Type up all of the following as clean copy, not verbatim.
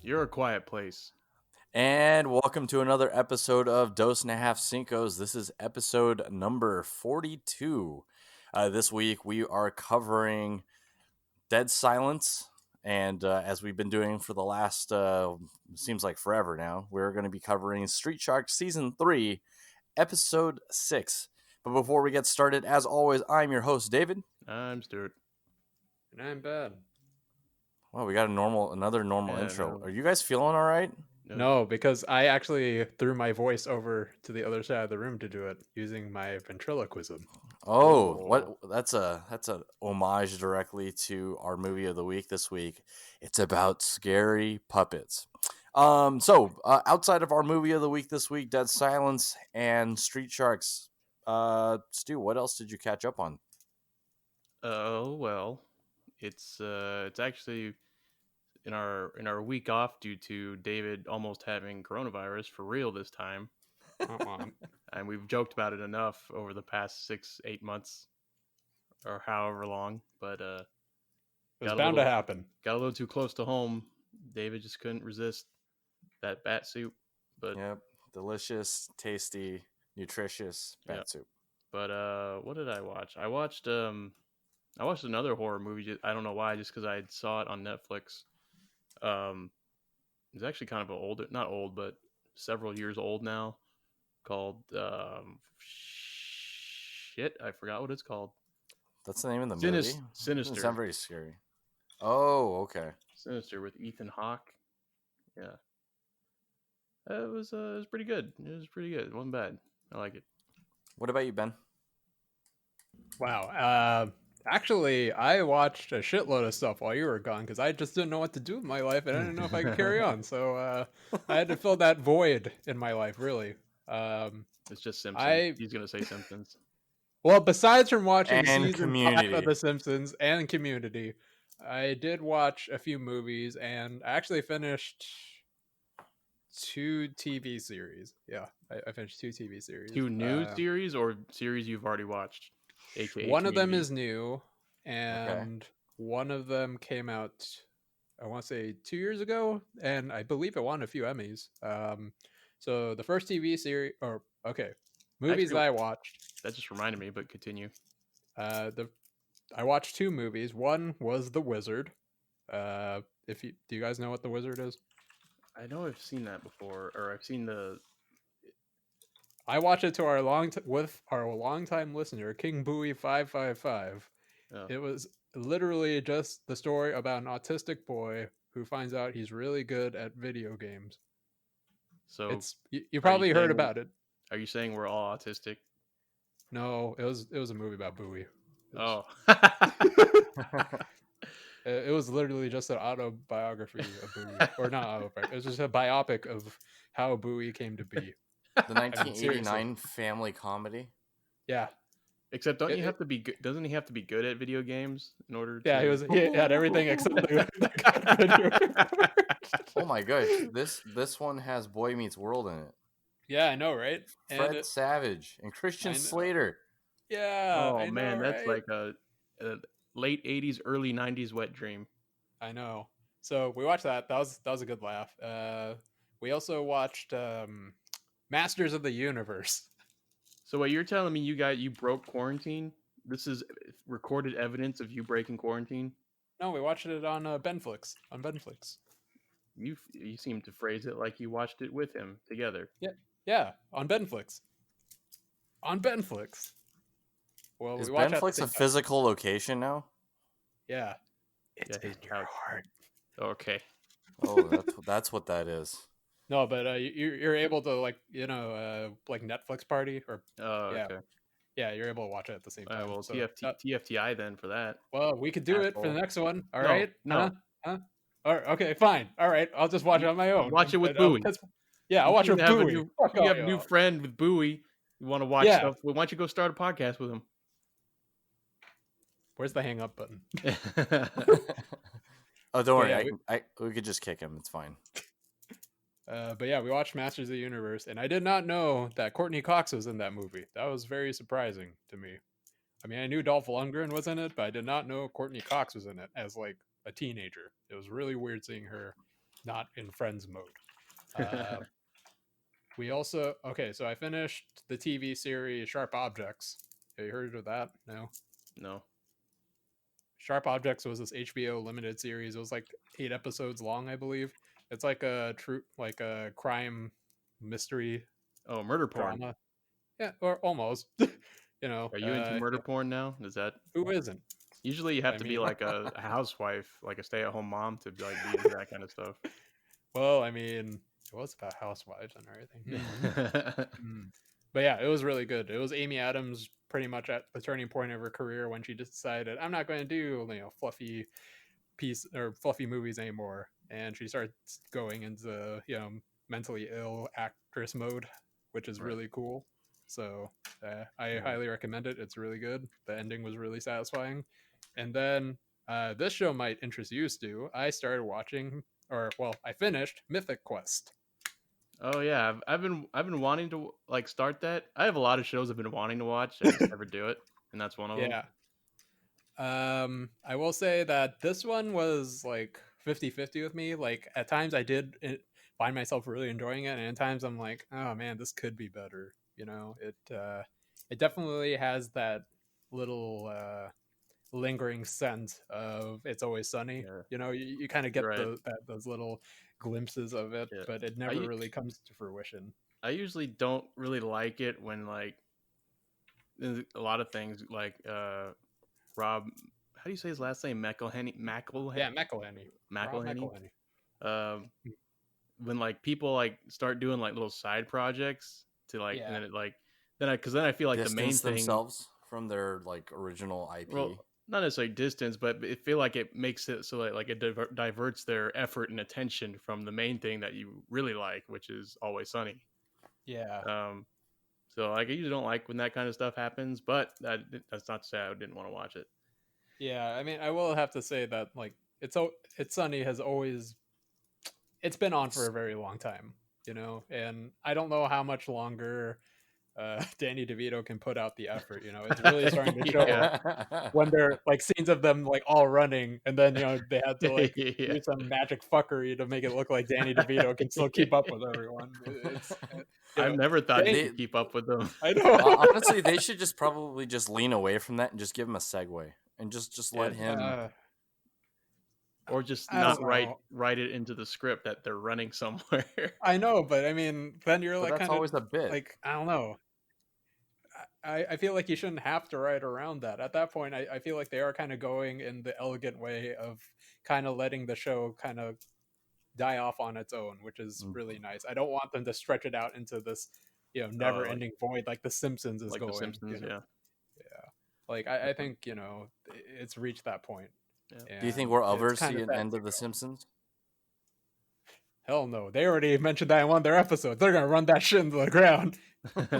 You're a quiet place. And welcome to another episode of Dose and a Half Cinco's. This is episode number 42. This week we are covering Dead Silence. And as we've been doing for the last, seems like forever now, we're going to be covering Street Shark Season 3, Episode 6. But before we get started, as always, I'm your host, David. I'm Stuart. And I'm bad. Well, we got another normal intro. No. Are you guys feeling all right? No, because I actually threw my voice over to the other side of the room to do it using my ventriloquism. Oh, what? That's a homage directly to our movie of the week this week. It's about scary puppets. Outside of our movie of the week this week, Dead Silence and Street Sharks, Stu, what else did you catch up on? Oh well, it's actually in our week off due to David almost having coronavirus for real this time, and we've joked about it enough over the past 6-8 months or however long. But it's bound to happen. Got a little too close to home. David just couldn't resist that bat soup. But Yep, delicious, tasty, nutritious bat soup. But what did I watch? I watched another horror movie. I don't know why, just because I saw it on Netflix. It's actually kind of not old, but several years old now. Called shit, I forgot what it's called. That's the name of the movie. Sinister. Doesn't sound very scary. Oh, okay. Sinister with Ethan Hawke. Yeah, it was pretty good. It was pretty good. It wasn't bad. I like it. What about you, Ben? Wow. Actually, I watched a shitload of stuff while you were gone because I just didn't know what to do with my life and I didn't know if I could carry on. So I had to fill that void in my life, really. It's just Simpsons. He's gonna say Simpsons. Well, besides from watching And season 5 of The Simpsons and Community, I did watch a few movies and I actually finished 2 TV series. Yeah, I finished 2 TV series. 2 new series or series you've already watched? AKA one Community. of them is new, and one of them came out, I want to say 2 years ago, and I believe it won a few Emmys. So the first TV series, movies that I watched. That just reminded me, but continue. I watched 2 movies. One was The Wizard. Do you guys know what The Wizard is? I know I've seen that before, or I've seen the. I watched it to with our longtime listener, King Bowie 555. Oh. It was literally just the story about an autistic boy who finds out he's really good at video games. So you probably heard about it. Are you saying we're all autistic? No, it was a movie about Bowie. It was literally just an autobiography of Bowie, or not autobiography. It was just a biopic of how Bowie came to be. The 1989 family comedy. Yeah. Except doesn't he have to be good at video games in order to... Yeah, he had everything except the video games. Oh my gosh, this one has Boy Meets World in it. Yeah, I know, right? Fred Savage and Christian Slater. Yeah. Oh man, that's like a late 80s, early 90s wet dream. I know. So we watched that. That was a good laugh. We also watched Masters of the Universe. So what you're telling me, you broke quarantine? This is recorded evidence of you breaking quarantine? No, we watched it on Benflix. On Benflix. You seem to phrase it like you watched it with him together. Yeah, on Benflix. On Benflix. Well, is Benflix a physical location now? Yeah. It's in your heart. Okay. Oh, that's what that is. No, but you're able to like Netflix party or okay. Yeah, you're able to watch it at the same time. Well, so, TFTI then for that. Well, we could do it for the next one. All no, right? No. Huh? All right, okay, fine. All right, I'll just watch it on my own. Watch it with Bowie. I'll watch it with Bowie. You have a new friend with Bowie. You want to watch stuff? Well, why don't you go start a podcast with him? Where's the hang up button? Oh, don't worry. We could just kick him. It's fine. But yeah, we watched Masters of the Universe, and I did not know that Courtney Cox was in that movie. That was very surprising to me. I mean, I knew Dolph Lundgren was in it, but I did not know Courtney Cox was in it as like a teenager. It was really weird seeing her not in friends mode. We also so I finished the TV series Sharp Objects. Have you heard of that? No. Sharp Objects was this HBO limited series. It was like 8 episodes long, I believe. It's like a crime mystery Murder porn. drama. Yeah, or almost. Are you into murder porn now? Is that who isn't? usually you have to be like a housewife, like a stay-at-home mom to like be into that kind of stuff? Well, I mean, it was about housewives and everything. But yeah, it was really good. It was Amy Adams pretty much at the turning point of her career when she decided, I'm not going to do fluffy movies anymore, and she starts going into mentally ill actress mode, which is really cool. So I highly recommend it. It's really good. The ending was really satisfying. And then this show might interest you, Stu. I started watching, I finished Mythic Quest. Oh yeah, I've been wanting to like start that. I have a lot of shows I've been wanting to watch. I just never do it, and that's one of them. I will say that this one was like 50-50 with me. Like at times I did find myself really enjoying it, and at times I'm like, oh man, this could be better. It definitely has that little lingering sense of It's Always Sunny. Yeah. You kind of get those little glimpses of it, but it never really comes to fruition. I usually don't really like it when like a lot of things like Rob, how do you say his last name? McElhenney. Yeah, McElhenney. When like people like start doing like little side projects to like, and then it like because then I feel like distance the main thing themselves from their like original IP. Well, not necessarily distance, but I feel like it makes it so that like it diverts their effort and attention from the main thing that you really like, which is Always Sunny. Yeah. So like I usually don't like when that kind of stuff happens, but that's not to say I didn't want to watch it. Yeah, I mean, I will have to say that like It's Sunny has always been on for a very long time, and I don't know how much longer Danny DeVito can put out the effort. It's really starting to show when they're like scenes of them like all running, and then they had to like do some magic fuckery to make it look like Danny DeVito can still keep up with everyone. I've never thought he could keep up with them. I know. Honestly, they should probably just lean away from that and just give him a segue and just let him. Or just not write it into the script that they're running somewhere. I know, but I mean, then you're like that's always a bit. Like, I don't know. I feel like you shouldn't have to write around that. At that point, I feel like they are kind of going in the elegant way of kind of letting the show kind of die off on its own, which is really nice. I don't want them to stretch it out into this, never-ending void like The Simpsons is like going. The Simpsons, yeah. Like I think it's reached that point. Yeah. Do you think we're ever see an end of The Simpsons? Hell no. They already mentioned that in one of their episodes. They're gonna run that shit into the ground.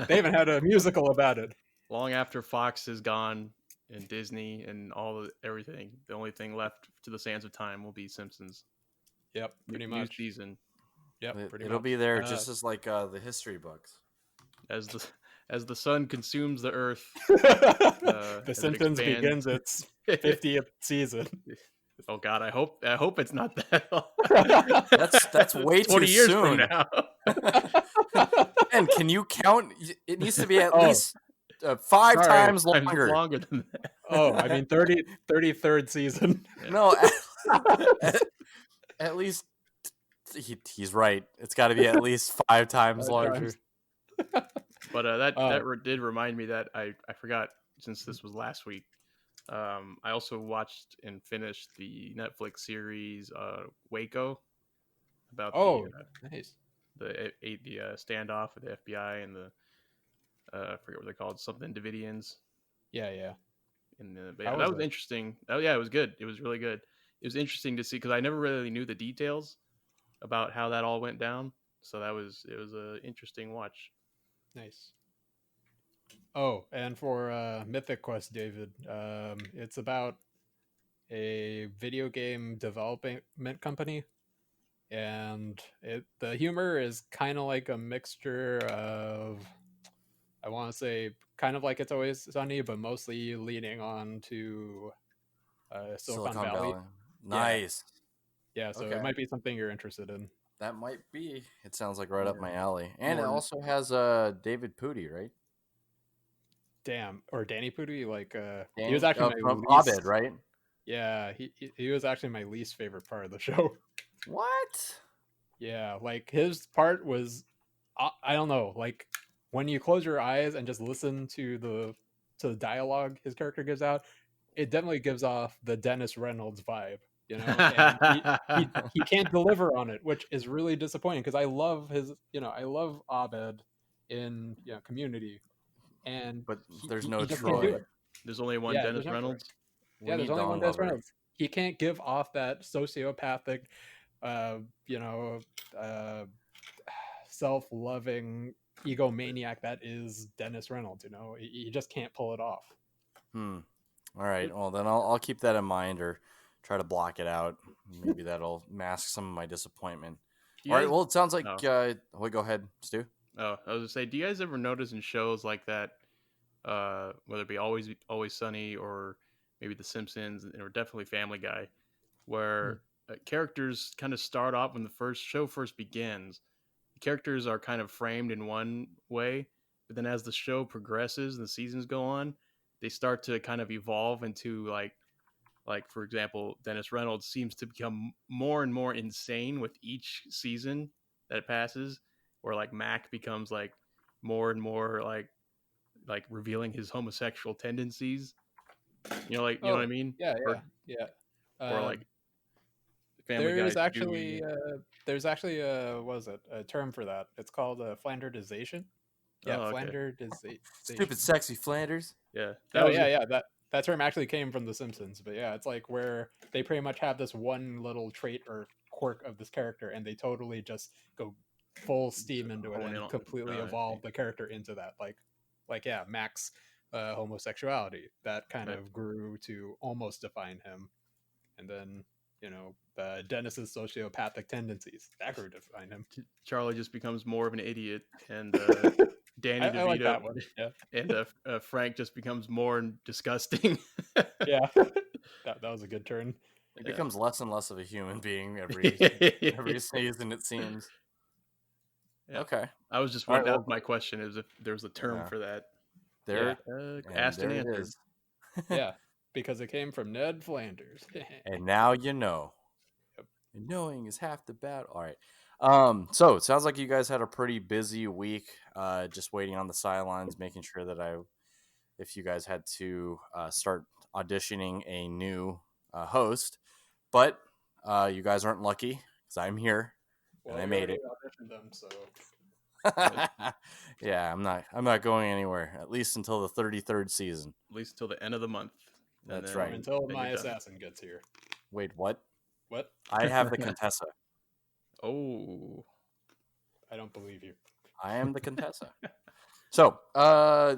They even had a musical about it. Long after Fox is gone and Disney and everything, the only thing left to the sands of time will be Simpsons. Yep, pretty much. New season. Yep, pretty It'll much. be there just as like the history books. As the sun consumes the earth, The Simpsons begins its 50th season. Oh God, I hope it's not that long. That's way 20 too years soon. from now. And can you count? It needs to be at least 5 times longer than that. I mean 33rd season. No, at least he's right. It's got to be at least 5 times larger. But that did remind me that I forgot, since this was last week. I also watched and finished the Netflix series Waco about the standoff with the FBI and the I forget what they're called, something Davidians. Yeah. That was interesting. Oh yeah, it was good. It was really good. It was interesting to see because I never really knew the details about how that all went down. So it was an interesting watch. Nice. Oh, and for Mythic Quest, David, it's about a video game development company, and the humor is kind of like a mixture of, I want to say, kind of like It's Always Sunny, but mostly leaning on to Silicon Valley. Nice. Yeah, so it might be something you're interested in. That might be. It sounds like right up my alley. And More it also has David Pudi, right? Damn, or Danny Pudi, like he Danny, was actually my from least. Abed, right? Yeah, he was actually my least favorite part of the show. What? Yeah, like his part was, I don't know, like when you close your eyes and just listen to the dialogue his character gives out, it definitely gives off the Dennis Reynolds vibe, and he can't deliver on it, which is really disappointing because I love I love Abed in Community, and But there's no he just can't do Troy. it. There's only one Yeah, there's Dennis no Troy. Reynolds. We Yeah, there's need only one Don Dennis Glover. Reynolds. He can't give off that sociopathic, uh, you know, uh, self-loving egomaniac that is Dennis Reynolds. He just can't pull it off. All right. Well, then I'll keep that in mind or try to block it out. Maybe that'll mask some of my disappointment. All right. Well, it sounds like. Wait, go ahead, Stu. Oh, I was gonna say, do you guys ever notice in shows like that, whether it be Always Sunny or maybe The Simpsons or definitely Family Guy, where characters kind of start off when the show first begins. The characters are kind of framed in one way, but then as the show progresses and the seasons go on, they start to kind of evolve into like for example, Dennis Reynolds seems to become more and more insane with each season that passes, where like Mac becomes like more and more like revealing his homosexual tendencies. You know what I mean? Yeah. Or like Family There's Guy's actually Dewey. what is it, a term for that? It's called Flanderization. Yeah, Oh, okay. Flanderization. Stupid, sexy Flanders. Yeah. That term actually came from The Simpsons, but yeah, it's like where they pretty much have this one little trait or quirk of this character, and they totally just go full steam into it and completely evolve the character into that. Like Mac's homosexuality that kind of grew to almost define him, and then Dennis's sociopathic tendencies that grew to define him. Charlie just becomes more of an idiot, and Danny DeVito I like that one. Yeah. And Frank just becomes more disgusting. Yeah, that was a good turn. He becomes less and less of a human being every season, it seems. Yeah. Okay. I was just wondering. That was my question: is if there's a term for that? Asked and answered. Yeah, because it came from Ned Flanders. And now you know. Yep. And knowing is half the battle. All right. So it sounds like you guys had a pretty busy week, just waiting on the sidelines, making sure that if you guys had to start auditioning a new host, but you guys aren't lucky because I'm here and I made it. Auditioned them, so. Yeah, I'm not going anywhere at least until the 33rd season. At least until the end of the month. That's right. Until my assassin gets here. Wait, what? What? I have the Contessa. Oh, I don't believe you. I am the Contessa. So,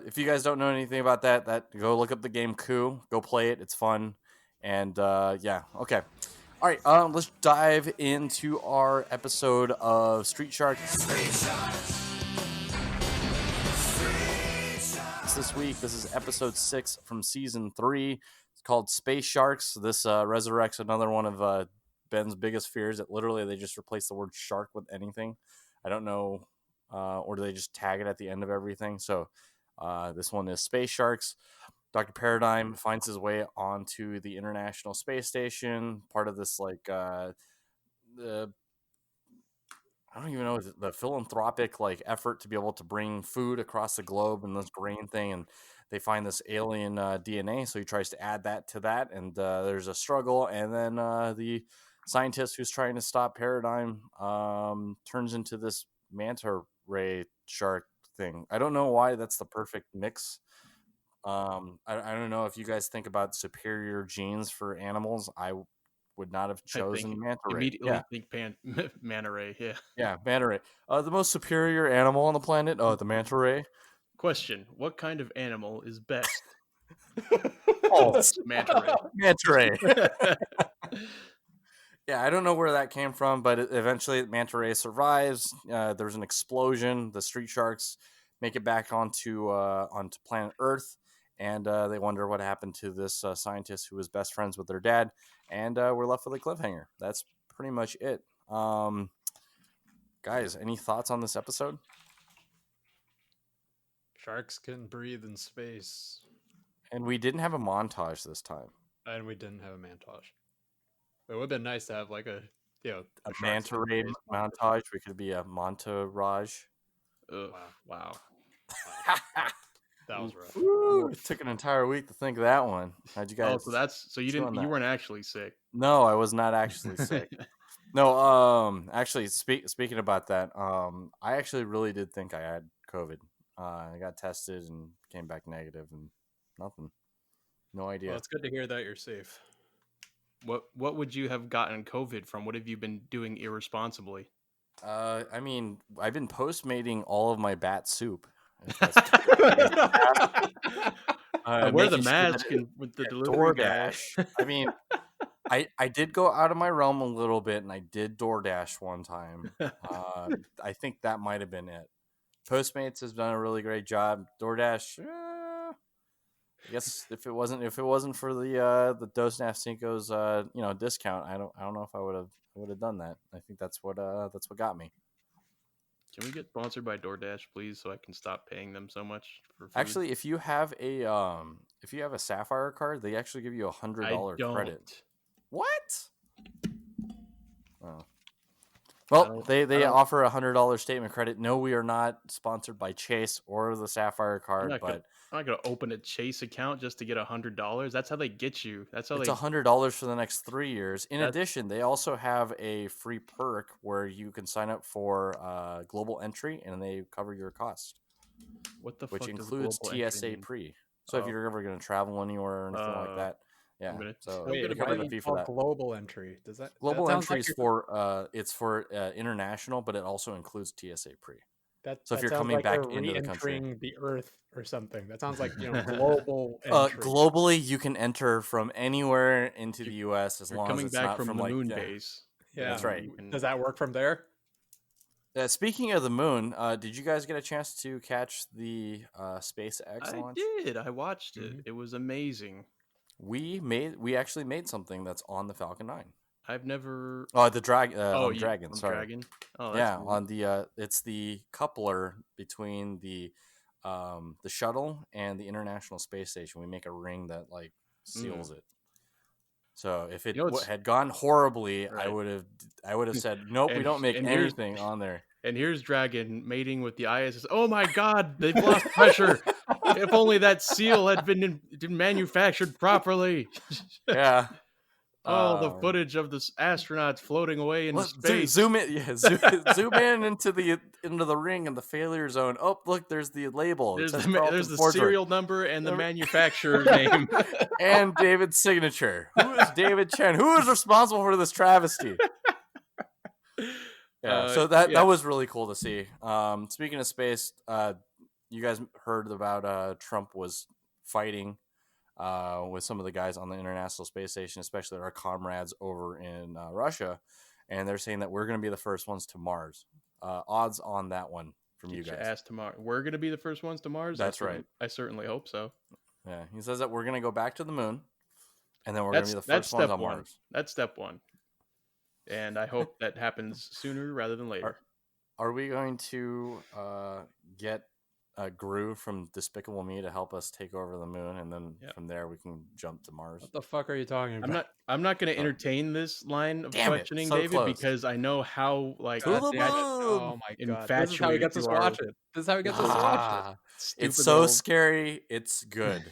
if you guys don't know anything about that go look up the game Coup. Go play it. It's fun. And yeah, okay. All right, let's dive into our episode of Street Sharks. This week, this is episode 6 from season 3. It's called Space Sharks. This resurrects another one of Ben's biggest fears, that literally they just replace the word shark with anything. I don't know, or do they just tag it at the end of everything? So this one is Space Sharks. Dr. Paradigm finds his way onto the International Space Station, part of this I don't even know, the philanthropic effort to be able to bring food across the globe and this grain thing, and they find this alien DNA, so he tries to add that to that, and there's a struggle, and then the scientist who's trying to stop Paradigm turns into this manta ray shark thing. I don't know why that's the perfect mix. I don't know if you guys think about superior genes for animals. I would not have chosen manta ray. Immediately think manta ray. Yeah, manta ray. The most superior animal on the planet. Oh, the manta ray. Question: what kind of animal is best? Manta ray. Manta ray. Yeah, I don't know where that came from, but eventually manta ray survives. There's an explosion. The street sharks make it back onto planet Earth, and they wonder what happened to this scientist who was best friends with their dad, and we're left with a cliffhanger. That's pretty much it. Guys, any thoughts on this episode? Sharks can breathe in space. And we didn't have a montage this time. And we didn't have a montage. It would have been nice to have like a manta ray montage. We could be a montage. Wow. That was rough. Woo, it took an entire week to think of that one. How'd you guys? So you weren't actually sick. No, I was not actually sick. No, actually, speaking about that, I actually really did think I had COVID. I got tested and came back negative, and nothing. No idea. Well, it's good to hear that you're safe. What would you have gotten COVID from? What have you been doing irresponsibly? I mean, I've been postmating all of my bat soup. Wear the mask with the delivery guy. I mean, I did go out of my realm a little bit, and I did DoorDash one time. I think that might have been it. Postmates has done a really great job. DoorDash, I guess if it wasn't for the Dos and a Half Cinco's discount, I don't know if I would have done that. I think that's what got me. Can we get sponsored by DoorDash, please, so I can stop paying them so much for food? Actually, if you have a Sapphire card, they actually give you $100 credit. What? Oh. Well, they offer $100 statement credit. No, we are not sponsored by Chase or the Sapphire card, I'm not gonna open a Chase account just to get $100. That's how they get you. It's $100 for the next 3 years. In addition, they also have a free perk where you can sign up for global entry, and they cover your cost. What the which fuck includes TSA pre. So if you're ever going to travel anywhere or anything like that, yeah. So wait, cover the fee for that. Global entry, does that global entry is for it's for international, but it also includes TSA pre. So if you're coming back into the country, the Earth or something, that sounds like global entry. Globally, you can enter from anywhere into the U.S. as long as it's not from the like moon base. Yeah, that's right. Does that work from there? Speaking of the moon, did you guys get a chance to catch the SpaceX launch? I did. I watched it. It was amazing. We actually made something that's on the Falcon 9. I've never. The Dragon. Sorry. Dragon. Oh, that's cool. On the it's the coupler between the shuttle and the International Space Station. We make a ring that like seals it. So if it had gone horribly, right. I would have said nope. We don't make anything on there. And here's Dragon mating with the ISS. Oh my God, they've lost pressure. If only that seal had been manufactured properly. Yeah. The footage of the astronauts floating away into space. Zoom in, zoom in into the ring and the failure zone. Oh, look, there's the label. There's the serial number and the manufacturer name and David's signature. Who is David Chen? Who is responsible for this travesty? Yeah, so that was really cool to see. Speaking of space, you guys heard about Trump was fighting with some of the guys on the International Space Station, especially our comrades over in Russia, and they're saying that we're going to be the first ones to Mars. Odds on that one from you guys. Ass to Mars. We're going to be the first ones to Mars? That's right. I certainly hope so. Yeah, he says that we're going to go back to the moon, and then we're going to be the first ones on Mars. That's step one. And I hope that happens sooner rather than later. Are we going to get Gru from Despicable Me to help us take over the moon, and then from there we can jump to Mars? What the fuck are you talking about? I'm not going to entertain this line of questioning, David, close. Because I know how oh my God, this is how he gets us watch it. This is how he gets us watch it. It's so scary. It's good.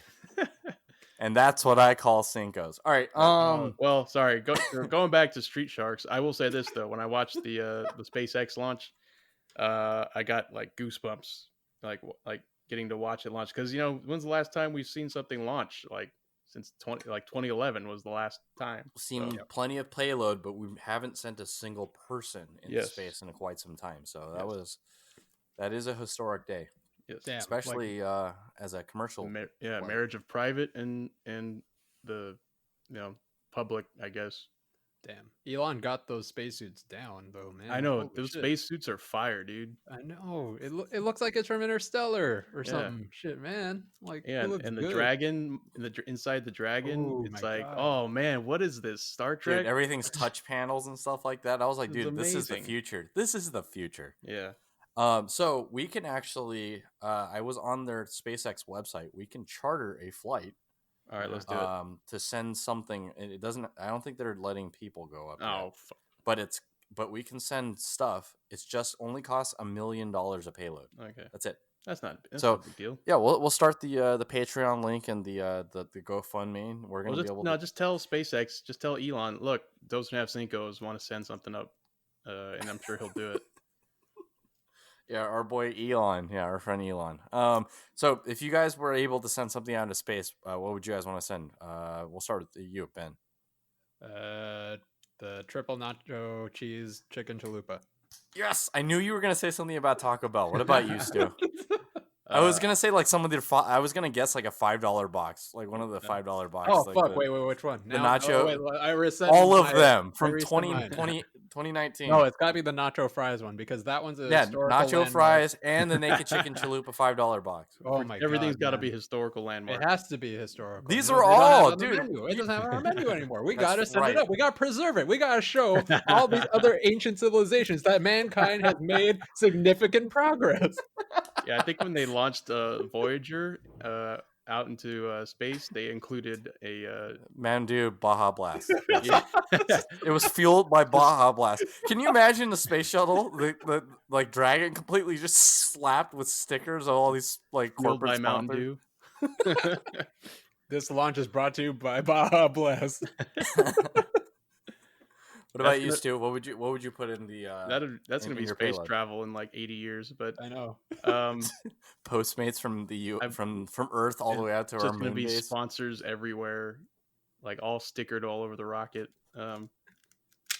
And that's what I call Cincos. All right. Well, sorry. Going back to Street Sharks, I will say this though: when I watched the SpaceX launch, I got like goosebumps, like getting to watch it launch. Because when's the last time we've seen something launch? Like since 2011 was the last time. We've seen plenty of payload, but we haven't sent a single person into space in quite some time. So that is a historic day. Yes. Damn, especially as a commercial. Marriage of private and the public, I guess. Damn. Elon got those spacesuits down, though, man. I know Holy those shit. spacesuits are fire, dude. I know. It looks like it's from Interstellar or Yeah. something. Shit, man. Like, Yeah, it looks and the good. dragon, inside the dragon, Oh, it's my like, God. oh man, what is this? Star Trek? Dude, everything's touch panels and stuff like that. I was like, It's dude, this is the amazing. future. This is the future. Yeah. So we can actually, I was on their SpaceX website. We can charter a flight. All right, let's do it. To send something. It doesn't. I don't think they're letting people go up. Oh, yet. But we can send stuff. It's just only costs $1 million a payload. okay. That's it. That's no So big deal. yeah, we'll start the Patreon link and the GoFundMe. We're gonna be able to just tell SpaceX, just tell Elon, look, those who have Cincos want to send something up, and I'm sure he'll do it. Yeah, our boy Elon. Yeah, our friend Elon. So if you guys were able to send something out into space, what would you guys want to send? We'll start with you, Ben. The triple nacho cheese chicken chalupa. Yes, I knew you were gonna say something about Taco Bell. What about you, Stu? I was gonna say like some of the. I was gonna guess like a $5 box, like one of the $5 boxes. Oh like fuck! Wait, which one? The nacho. I reset all of them from 2019. No, it's gotta be the nacho fries one because that one's a historical nacho landmark. fries and the naked chicken chalupa $5 box. Oh my god! Everything's got to be historical landmark. It has to be historical. These are all, dude. It doesn't have on our menu anymore. We gotta send right. it up. We gotta preserve it. We gotta show all these other ancient civilizations that mankind has made significant progress. Yeah, I think when they launched Voyager out into space, they included a Mandu Baja Blast. yeah. It was fueled by Baja Blast. Can you imagine the space shuttle, the like Dragon, completely just slapped with stickers of all these like fueled corporate by Mountain sponsors? Dew. This launch is brought to you by Baja Blast. What about you, Stu? What would you put in the? That's going to be space payload? Travel in like 80 years, but I know. Postmates from from Earth all the way out to our moon base. It's going to be sponsors everywhere, like all stickered all over the rocket.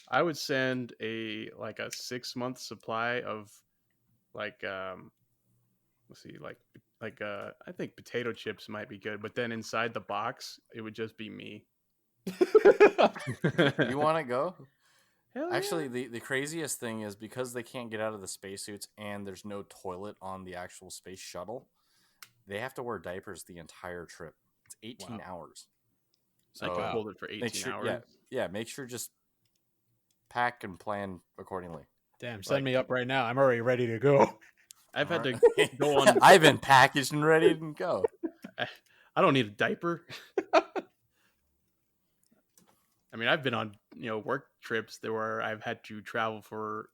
I would send a 6-month supply of let's see, I think potato chips might be good, but then inside the box it would just be me. You want to go? Hell Actually, yeah. the craziest thing is because they can't get out of the spacesuits and there's no toilet on the actual space shuttle, they have to wear diapers the entire trip. It's 18 hours. So I can hold it for 18 hours. Yeah, make sure just pack and plan accordingly. Damn, send me up right now. I'm already ready to go. I've had to go on. I've been packaged and ready to go. I don't need a diaper. I mean, I've been on work trips where I've had to travel for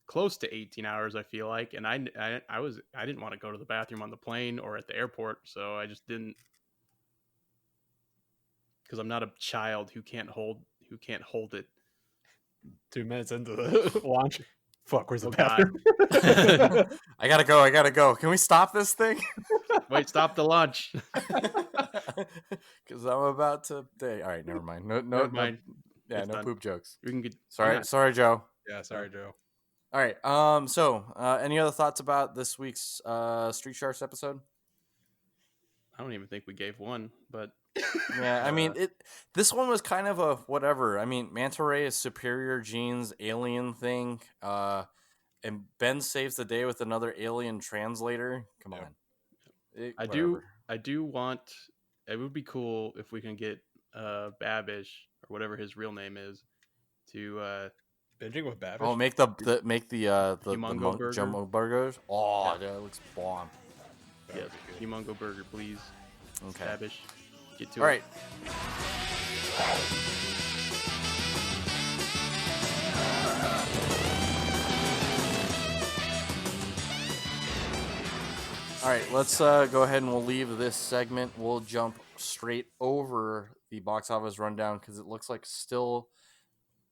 close to 18 hours. I feel like, and I didn't want to go to the bathroom on the plane or at the airport, so I just didn't. Because I'm not a child who can't hold it. 2 minutes into the launch. Fuck, where's the bathroom? I gotta go. Can we stop this thing? Wait, stop the launch. Because I'm about to. All right, never mind. No, never mind. Yeah, no poop jokes. We can get. Sorry, Joe. Yeah, sorry, Joe. All right. So, any other thoughts about this week's Street Sharks episode? I don't even think we gave one, but yeah, I mean, this one was kind of a whatever. I mean, Manta Ray is superior genes alien thing, and Ben saves the day with another alien translator. Come on. I do want. It would be cool if we can get Babish or whatever his real name is to binging with Babish. Oh, make the Humongo burger. Jumbo burgers. Oh, yeah. That looks bomb. Yes, Humongo burger, please. Okay. Babish, get to it. All right. All right, let's go ahead and we'll leave this segment. We'll jump straight over the box office rundown because it looks like still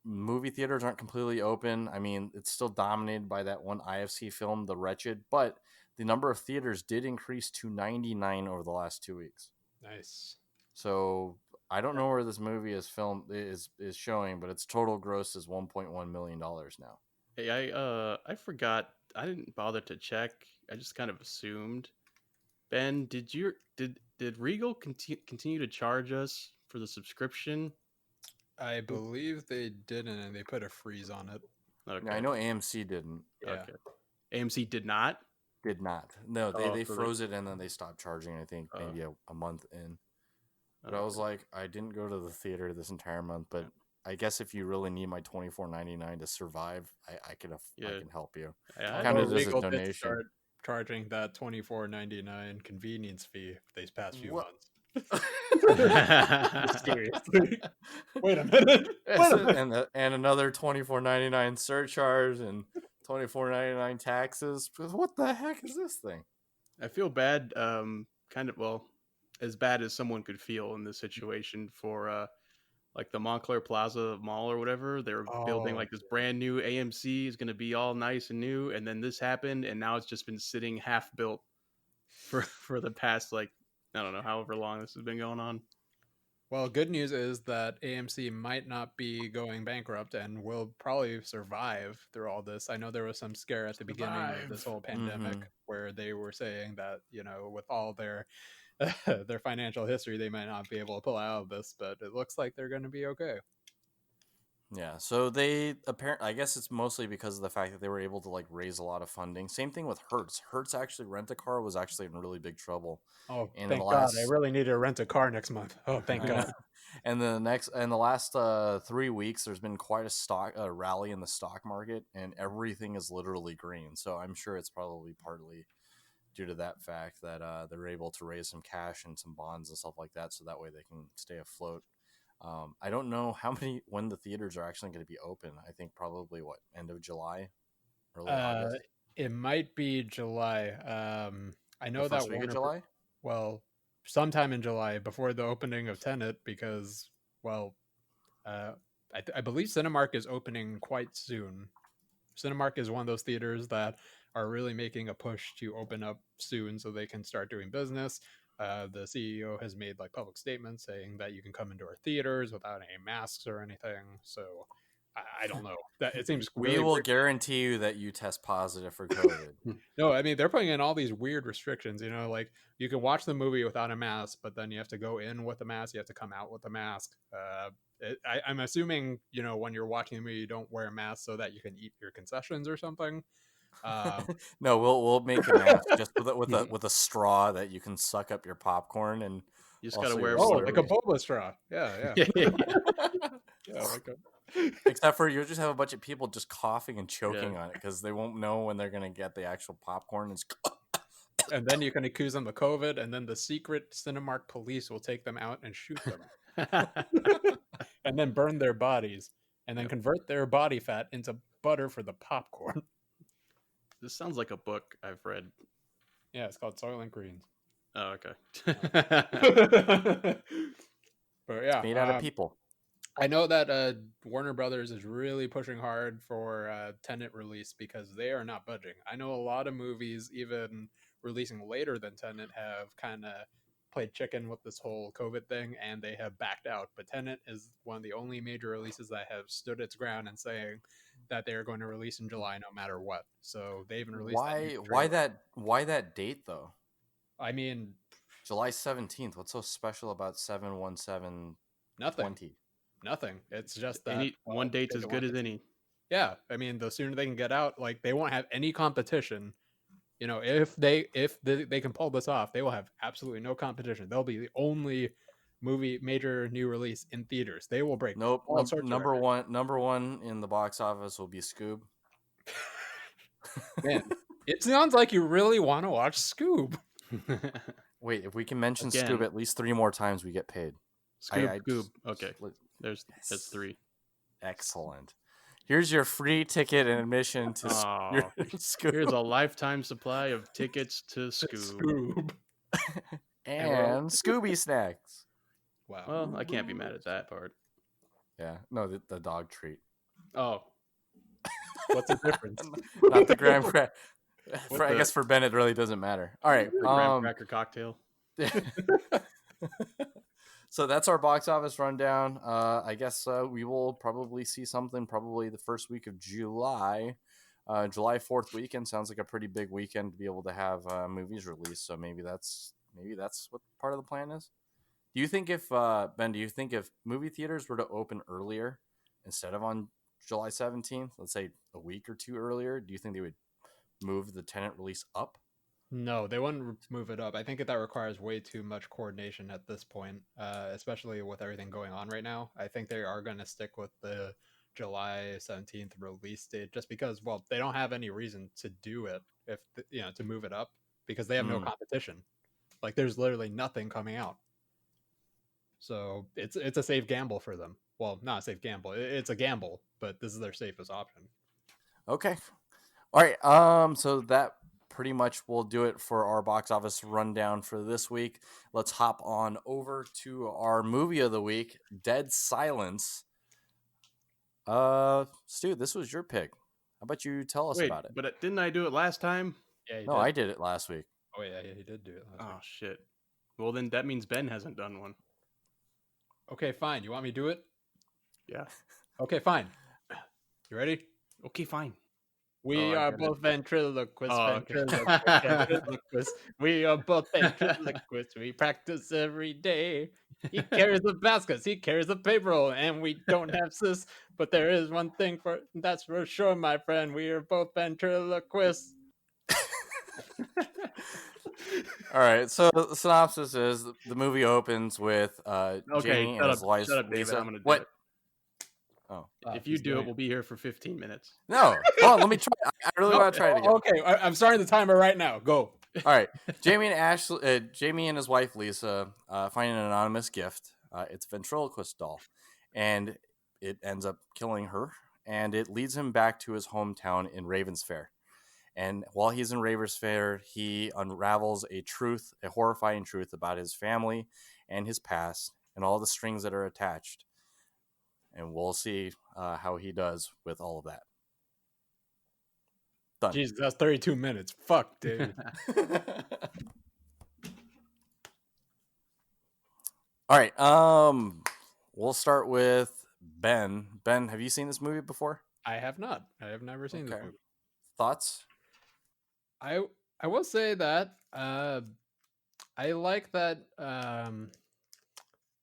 movie theaters aren't completely open. I mean, it's still dominated by that one IFC film, The Wretched, but the number of theaters did increase to 99 over the last 2 weeks. Nice. So I don't know where this movie is showing, but its total gross is $1.1 million now. Hey, I forgot. I didn't bother to check. I just kind of assumed. Ben, did Regal continue to charge us for the subscription? I believe they didn't, and they put a freeze on it. Okay. Yeah, I know AMC didn't. Yeah. Okay. AMC did not? Did not. No, Oh, they so froze it and then they stopped charging, I think, maybe a month in. But I was like, I didn't go to the theater this entire month, but I guess if you really need my $24.99 to survive, I can help you. Kind of as a donation. Start charging that $24.99 convenience fee these past few months. Seriously. Wait a minute. And another $24.99 surcharge and $24.99 taxes. What the heck is this thing? I feel bad, as bad as someone could feel in this situation for like the Montclair Plaza Mall or whatever. They're building like this brand new AMC is going to be all nice and new, and then this happened, and now it's just been sitting half built for the past, like, I don't know, however long this has been going on. Well, good news is that AMC might not be going bankrupt and will probably survive through all this. I know there was some scare at the beginning of this whole pandemic where they were saying that, with all their their financial history, they might not be able to pull out of this, but it looks like they're going to be okay. Yeah, so they apparently, I guess it's mostly because of the fact that they were able to like raise a lot of funding. Same thing with Hertz. Hertz actually Rent-A-Car was actually in really big trouble. Oh, thank God! I really need to rent a car next month. Oh, thank God! And the last 3 weeks, there's been quite a rally in the stock market, and everything is literally green. So I'm sure it's probably partly due to that fact that they're able to raise some cash and some bonds and stuff like that, so that way they can stay afloat. I don't know when the theaters are actually going to be open. I think probably end of July, early August. It might be July. I know the first that week of July. Well, sometime in July before the opening of Tenet, because I believe Cinemark is opening quite soon. Cinemark is one of those theaters that are really making a push to open up soon so they can start doing business. The CEO has made like public statements saying that you can come into our theaters without any masks or anything. So I don't know. That it seems we will guarantee you that you test positive for COVID. No, I mean they're putting in all these weird restrictions. Like you can watch the movie without a mask, but then you have to go in with a mask. You have to come out with a mask. I'm assuming when you're watching the movie, you don't wear a mask so that you can eat your concessions or something. No, we'll make a mask just with a straw that you can suck up your popcorn, and you just gotta wear like a boba straw. Yeah. Yeah, except for you'll just have a bunch of people just coughing and choking on it because they won't know when they're gonna get the actual popcorn. And then you can accuse them of COVID, and then the secret Cinemark police will take them out and shoot them, and then burn their bodies, and then convert their body fat into butter for the popcorn. This sounds like a book I've read. Yeah, it's called Soylent Greens. Oh, okay. But yeah, it's made out of people. I know that Warner Brothers is really pushing hard for Tenet release because they are not budging. I know a lot of movies, even releasing later than Tenet, have kind of played chicken with this whole COVID thing, and they have backed out. But Tenet is one of the only major releases that have stood its ground and saying that they are going to release in July no matter what. So they even released. Why that date though? I mean, July 17th. What's so special about 7/17/20? Nothing. It's just that one date's as good as any. Yeah, I mean, the sooner they can get out, like they won't have any competition. If they can pull this off, they will have absolutely no competition. They'll be the only major new release in theaters. They will break. Nope. Number one in the box office will be Scoob. Man, it sounds like you really want to watch Scoob. Wait, if we can mention Scoob at least 3 more times, we get paid. Scoob. Okay. That's 3. Excellent. Here's your free ticket and admission to Scoob. Here's a lifetime supply of tickets to Scoob. And Scooby snacks. Wow. Well, I can't be mad at that part. Yeah. No, the dog treat. Oh. What's the difference? Not the graham cracker. I guess for Ben it really doesn't matter. All right. Graham cracker cocktail. So that's our box office rundown. I guess we will probably see something probably the first week of July. July 4th weekend sounds like a pretty big weekend to be able to have movies released. So maybe that's what part of the plan is. Do you think if Ben? Do you think if movie theaters were to open earlier instead of on July 17th, let's say a week or two earlier, do you think they would move the Tenet release up? No, they wouldn't move it up. I think that requires way too much coordination at this point, especially with everything going on right now. I think they are going to stick with the July 17th release date just because, well, they don't have any reason to do it if, to move it up because they have no competition. Like, there's literally nothing coming out. So it's a safe gamble for them. Well, not a safe gamble. It's a gamble, but this is their safest option. Okay. All right. So that pretty much will do it for our box office rundown for this week. Let's hop on over to our movie of the week, Dead Silence. Stu, this was your pick. How about you tell us about it? But didn't I do it last time? Yeah, no, I did it last week. Oh yeah, he did do it last week. Oh shit. Well, then that means Ben hasn't done one. Okay, fine. You want me to do it? Yeah. Okay, fine. You ready? Okay, fine. We are both ventriloquists. Okay. Ventriloquists. We are both ventriloquists. We practice every day. He carries the baskets. He carries the paper roll, and we don't have sis. But there is one thing that's for sure, my friend. We are both ventriloquists. All right. So the synopsis is the movie opens with Jamie and his wife. Shut up, David. Lisa. I'm gonna do what? it. Oh, if you do it, we'll be here for 15 minutes. no. Hold on, let me try. I really want to try it again. Okay, I'm starting the timer right now. Go. All right. Jamie and his wife Lisa find an anonymous gift. It's a ventriloquist doll, and it ends up killing her. And it leads him back to his hometown in Ravensfair. And while he's in Ravensfair, he unravels a horrifying truth about his family and his past and all the strings that are attached. And we'll see how he does with all of that. Done. Jesus, that's 32 minutes. Fuck, dude. All right. We'll start with Ben. Ben, have you seen this movie before? I have not. I have never seen this movie. Thoughts? I will say that I like that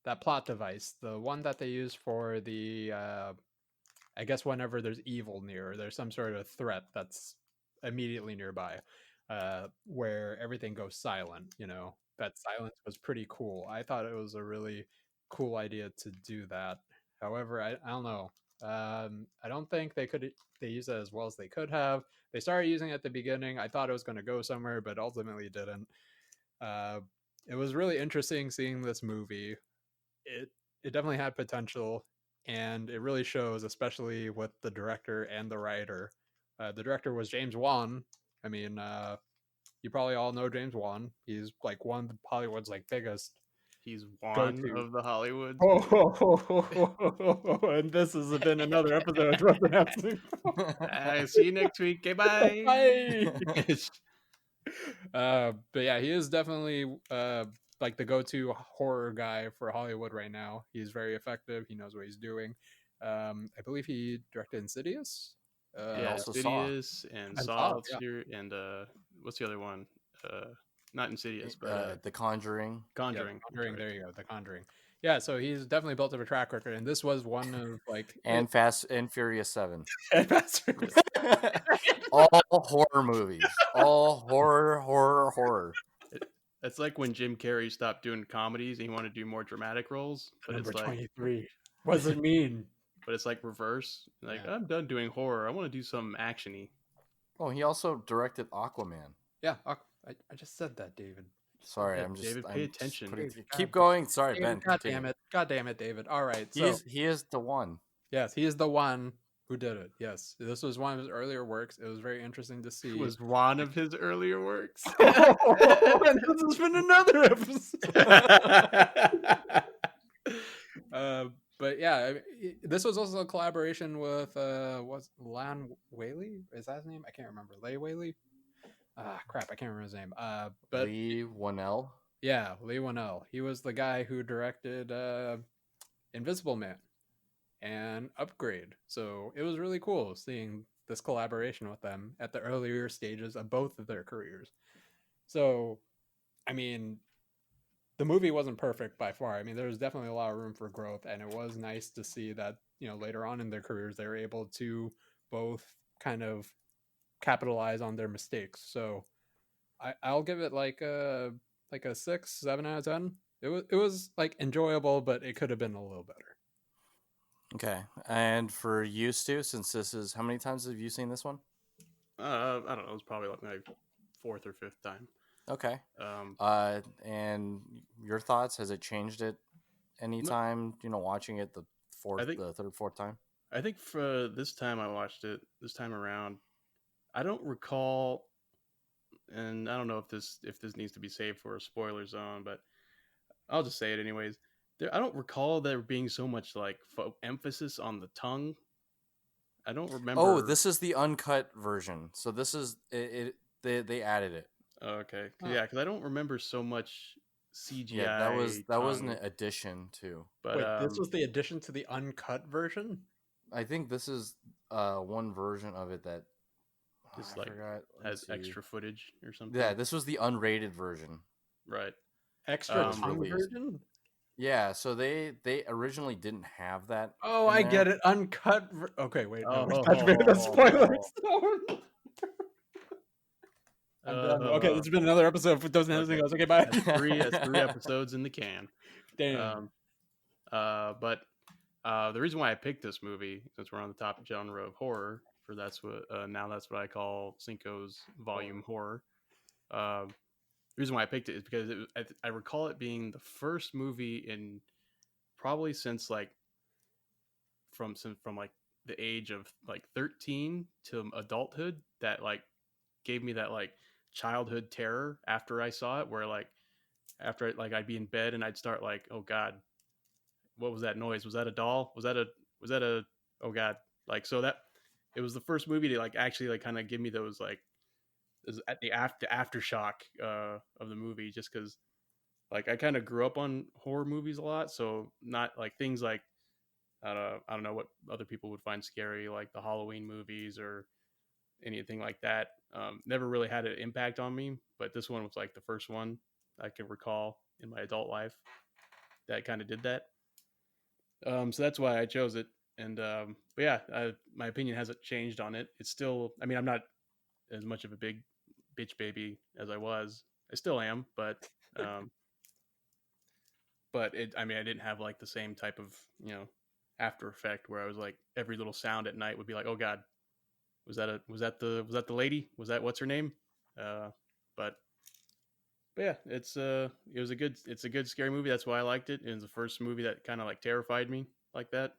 that plot device, the one that they use for the I guess whenever there's evil near, there's some sort of threat that's immediately nearby, where everything goes silent. That silence was pretty cool. I thought it was a really cool idea to do that. However, I don't know. I don't think they use it as well as they could have. They started using it at the beginning. I thought it was going to go somewhere, but ultimately didn't. It was really interesting seeing this movie. It definitely had potential, and it really shows, especially with the director and the writer. The director was James Wan. I mean, you probably all know James Wan. He's like one of Hollywood's biggest. He's one of the Hollywoods. And this has been another episode of What's Happening. See you next week. Okay, bye. But yeah, he is definitely the go-to horror guy for Hollywood right now. He's very effective. He knows what he's doing. I believe he directed Insidious. Insidious and Saw. And what's the other one? Not Insidious, but The Conjuring. Conjuring. There you go. The Conjuring. Yeah, so he's definitely built up a track record, and this was one of and Fast and Furious 7. And Fast all horror movies. All horror. It's like when Jim Carrey stopped doing comedies and he wanted to do more dramatic roles. But Number it's 23. What does it mean? But it's reverse. I'm done doing horror. I want to do some action-y. Oh, he also directed Aquaman. Yeah, I just said that, David. Sorry, David, pay attention. Keep going. Sorry, David, Ben. God damn it, David. All right. He is the one. Yes, he is the one who did it. Yes. This was one of his earlier works. It was very interesting to see. It was one of his earlier works. And this has been another episode. But yeah, this was also a collaboration with what's Lan Whaley? Is that his name? I can't remember. Leigh Whaley? Crap, I can't remember his name. But Leigh Whannell. Yeah, Leigh Whannell. He was the guy who directed Invisible Man and Upgrade. So it was really cool seeing this collaboration with them at the earlier stages of both of their careers. So, I mean, the movie wasn't perfect by far. I mean, there was definitely a lot of room for growth, and it was nice to see that, you know, later on in their careers they were able to both kind of capitalize on their mistakes. So I'll give it like a 6, 7 out of 10. It was like enjoyable, but it could have been a little better. Okay, and for you, Stu, since this is, how many times have you seen this one? I don't know. It's probably like my 4th or 5th time. Okay. And your thoughts? Has it changed it anytime? You know, watching it the third, fourth time. I think for this time I watched it this time around, I don't recall, and I don't know if this needs to be saved for a spoiler zone, but I'll just say it anyways. I don't recall there being so much like emphasis on the tongue. I don't remember. Oh, this is the uncut version. So this is it. They added it. Okay, yeah, because I don't remember so much CGI. Yeah, that was an addition too. But wait, this was the addition to the uncut version? I think this is one version of it that just has extra footage or something. Yeah, this was the unrated version. Right. Extra tongue version? Yeah, so they originally didn't have that. Oh, I get it. Uncut. Okay, wait. No, that's spoilers. I'm done. Okay, it's been another episode. Doesn't have anything else. Okay, bye. That's three episodes in the can. Damn. But the reason why I picked this movie, since we're on the top genre of horror, that's what I call Cinco's volume horror. The reason why I picked it is because I recall it being the first movie in probably since like from like the age of like 13 to adulthood that like gave me that like childhood terror after I saw it, where like after like I'd be in bed and I'd start like, oh god, what was that noise? Was that a doll? Was that a oh god? Like, so that it was the first movie to like actually like kind of give me those like at the aftershock of the movie, just because like I kind of grew up on horror movies a lot, so not like things like I don't know what other people would find scary, like the Halloween movies or anything like that. Never really had an impact on me, but this one was like the first one I can recall in my adult life that kind of did that. So that's why I chose it. And but yeah, my opinion hasn't changed on it. It's still, I mean, I'm not as much of a big bitch baby as I was. I still am, but I mean, I didn't have like the same type of, you know, after effect where I was like every little sound at night would be like, oh god, was that the lady? Was that what's her name? But yeah, it's a good scary movie. That's why I liked it. It was the first movie that kind of like terrified me like that.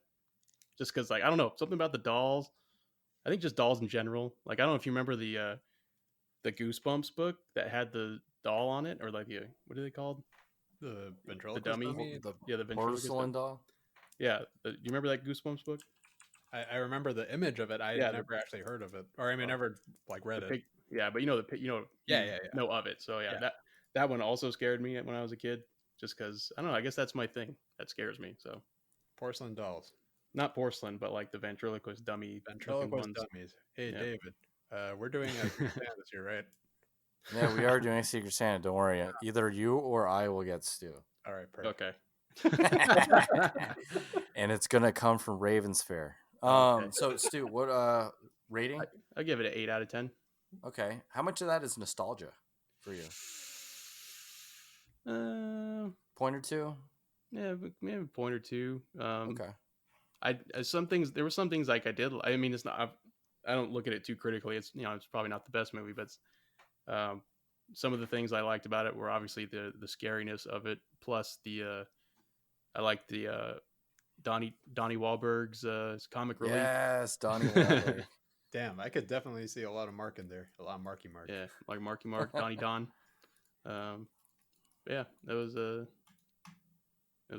Just because like I don't know, something about the dolls. I think just dolls in general. Like I don't know if you remember the Goosebumps book that had the doll on it, or like what are they called? The ventriloquist dummy. The ventriloquist porcelain doll. Yeah, you remember that Goosebumps book? I remember the image of it. I never actually heard of it, or I mean, never like read it. Yeah, but you know know of it. So yeah, that one also scared me when I was a kid, just because I don't know. I guess that's my thing. That scares me. So porcelain dolls, not porcelain, but like the ventriloquist dummies. Hey, yeah. David, we're doing a Secret Santa this year, right? Yeah, we are doing Secret Santa. Don't worry. Either you or I will get Stu. All right, perfect. Okay. And it's gonna come from Ravens Fair. So Stu, what rating? I give it an 8 out of 10. Okay. How much of that is nostalgia for you? Point or two? Yeah, maybe a point or two. Okay. There were some things like I did. I mean, it's not. I don't look at it too critically. It's it's probably not the best movie, but some of the things I liked about it were obviously the scariness of it, plus I liked the Donnie Wahlberg's comic relief. Yes, Donnie Wahlberg. Damn, I could definitely see a lot of Mark in there. A lot of Marky Mark. Yeah, like Marky Mark, Donnie Don. Yeah, it was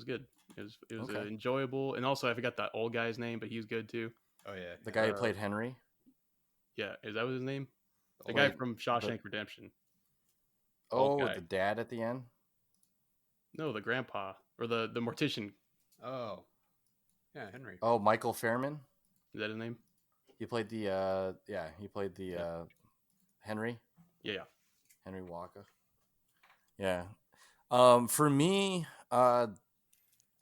good. It was okay. Enjoyable, and also I forgot that old guy's name, but he was good too. Oh yeah, the guy who played Henry. Yeah, is that his name? The guy from Shawshank Redemption. Oh, the dad at the end. No, the grandpa or the mortician. Oh, yeah, Henry. Oh, Michael Fairman. Is that his name? He played the Henry. Yeah. Henry Walker. Yeah. For me,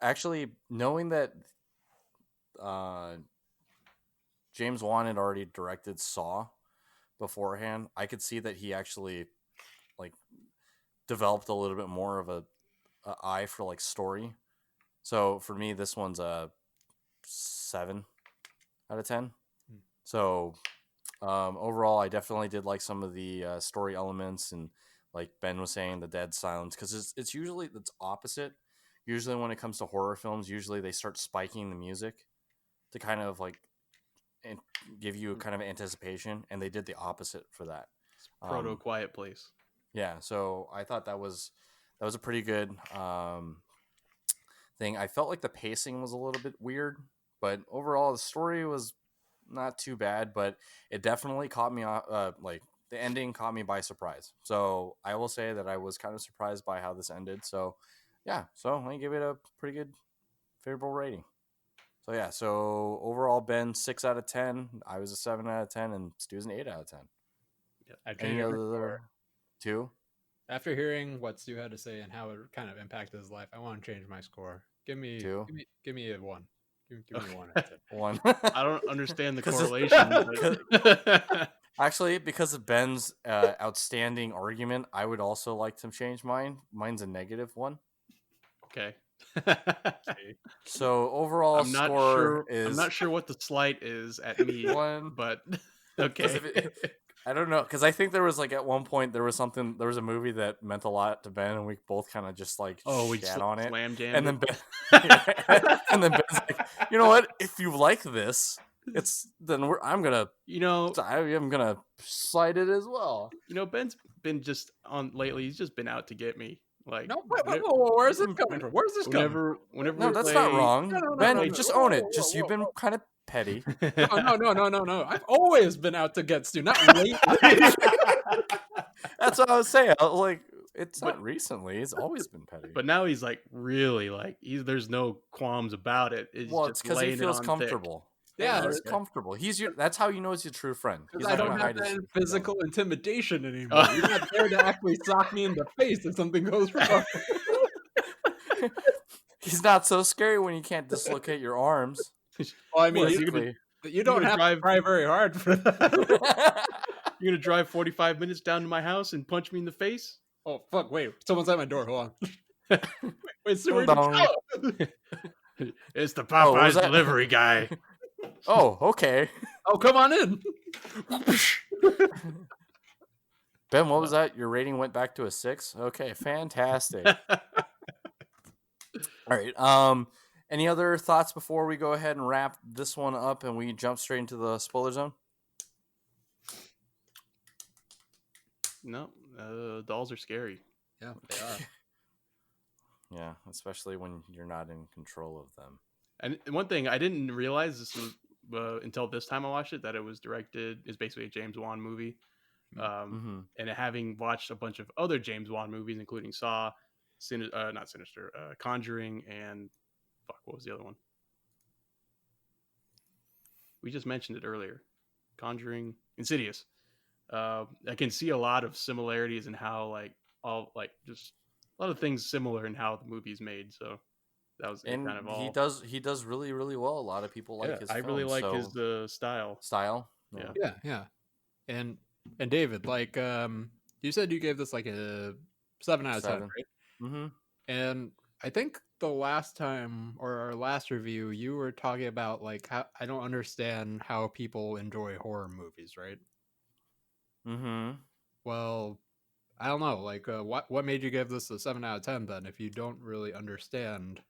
actually knowing that James Wan had already directed Saw beforehand, I could see that he actually like developed a little bit more of a eye for like story. So for me, this one's a 7 out of 10. So overall, I definitely did like some of the story elements, and like Ben was saying, the dead silence, because it's usually it's opposite. Usually, when it comes to horror films, usually they start spiking the music to kind of like and give you a kind of anticipation, and they did the opposite for that. Proto Quiet Place. Yeah, so I thought that was a pretty good thing. I felt like the pacing was a little bit weird, but overall the story was not too bad. But it definitely caught me off. Like the ending caught me by surprise. So I will say that I was kind of surprised by how this ended. So yeah, so I give it a pretty good favorable rating. So yeah, so overall Ben 6 out of 10. I was a 7 out of 10, and Stu's an 8 out of 10. Yeah, Any other two? After hearing what Stu had to say and how it kind of impacted his life, I want to change my score. Give me 2. Give me a 1. Give me a 1 out of 10. 1. I don't understand the correlation. But... Actually, because of Ben's outstanding argument, I would also like to change mine. Mine's a -1. Okay. So overall I'm not score sure. is I'm not sure what the slight is at me. 1. But okay. I don't know, because I think there was like at one point there was a movie that meant a lot to Ben, and we both kind of just like we chat on it, slam jammed, and then Ben, and then Ben's like, you know what? If you like this, I'm gonna slide it as well. Ben's been just on lately. He's just been out to get me. Like, no, where's this coming from? Where's this coming from? Whenever no, that's not wrong. Ben, just own it. Just you've been kind of petty. No. I've always been out to get Stu, not lately. That's what I was saying. Like, it's not recently. It's always been petty. But now he's like really like there's no qualms about it. It's because he feels comfortable. Thick. Yeah, he's comfortable. That's how you know he's your true friend. Because I don't have that physical intimidation anymore. You're not there to actually sock me in the face if something goes wrong. He's not so scary when you can't dislocate your arms. Well, I mean, you don't have to try very hard for that. You're gonna drive 45 minutes down to my house and punch me in the face? Oh fuck! Wait, someone's at my door. Hold on. Wait, Stuart, it's the Popeyes delivery guy. Oh, okay. Oh, come on in. Ben, what was that? Your rating went back to a 6? Okay, fantastic. All right. Any other thoughts before we go ahead and wrap this one up and we jump straight into the spoiler zone? No, dolls are scary. Yeah, they are. Yeah, especially when you're not in control of them. And one thing I didn't realize this was until this time I watched it, that it was basically a James Wan movie. And having watched a bunch of other James Wan movies, including Saw, not Sinister, Conjuring, and what was the other one? We just mentioned it earlier. Conjuring, Insidious. I can see a lot of similarities in how just a lot of things similar in how the movie's made. So that was kind of all. He does really, really well. A lot of people like his films. I really like his style. Yeah. And David, like you said you gave this like a 7 out of 10, right? Mm-hmm. And I think the last time or our last review, you were talking about like how I don't understand how people enjoy horror movies, right? Mm-hmm. Well, I don't know. Like, what made you give this a 7 out of 10 then? If you don't really understand,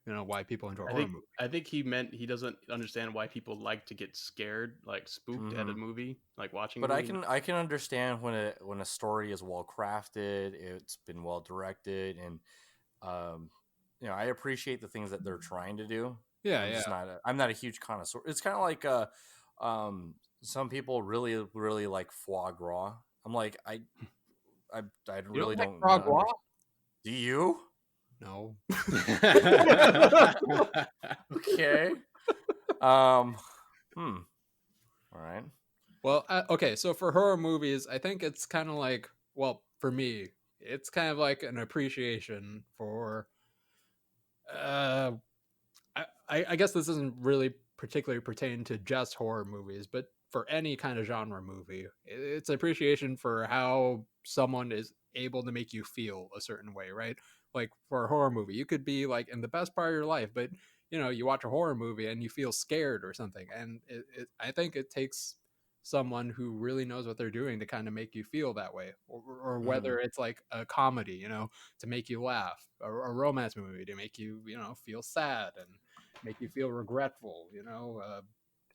why people enjoy horror movies. I think he meant he doesn't understand why people like to get scared, like spooked at a movie, like watching. But I can understand when a story is well crafted, it's been well directed, and I appreciate the things that they're trying to do. Yeah, I'm not a huge connoisseur. It's kind of like some people really, really like foie gras. I'm like, I really don't. Foie gras? Do you? No. Okay. All right. Well, okay. So for horror movies, I think it's kind of like, well, for me, it's kind of like an appreciation for I guess this doesn't really particularly pertain to just horror movies, but for any kind of genre movie, it's appreciation for how someone is able to make you feel a certain way, right? Like for a horror movie, you could be like in the best part of your life, but you watch a horror movie and you feel scared or something, and I think it takes someone who really knows what they're doing to kind of make you feel that way, or whether it's like a comedy, to make you laugh, or a romance movie to make you, feel sad and make you feel regretful,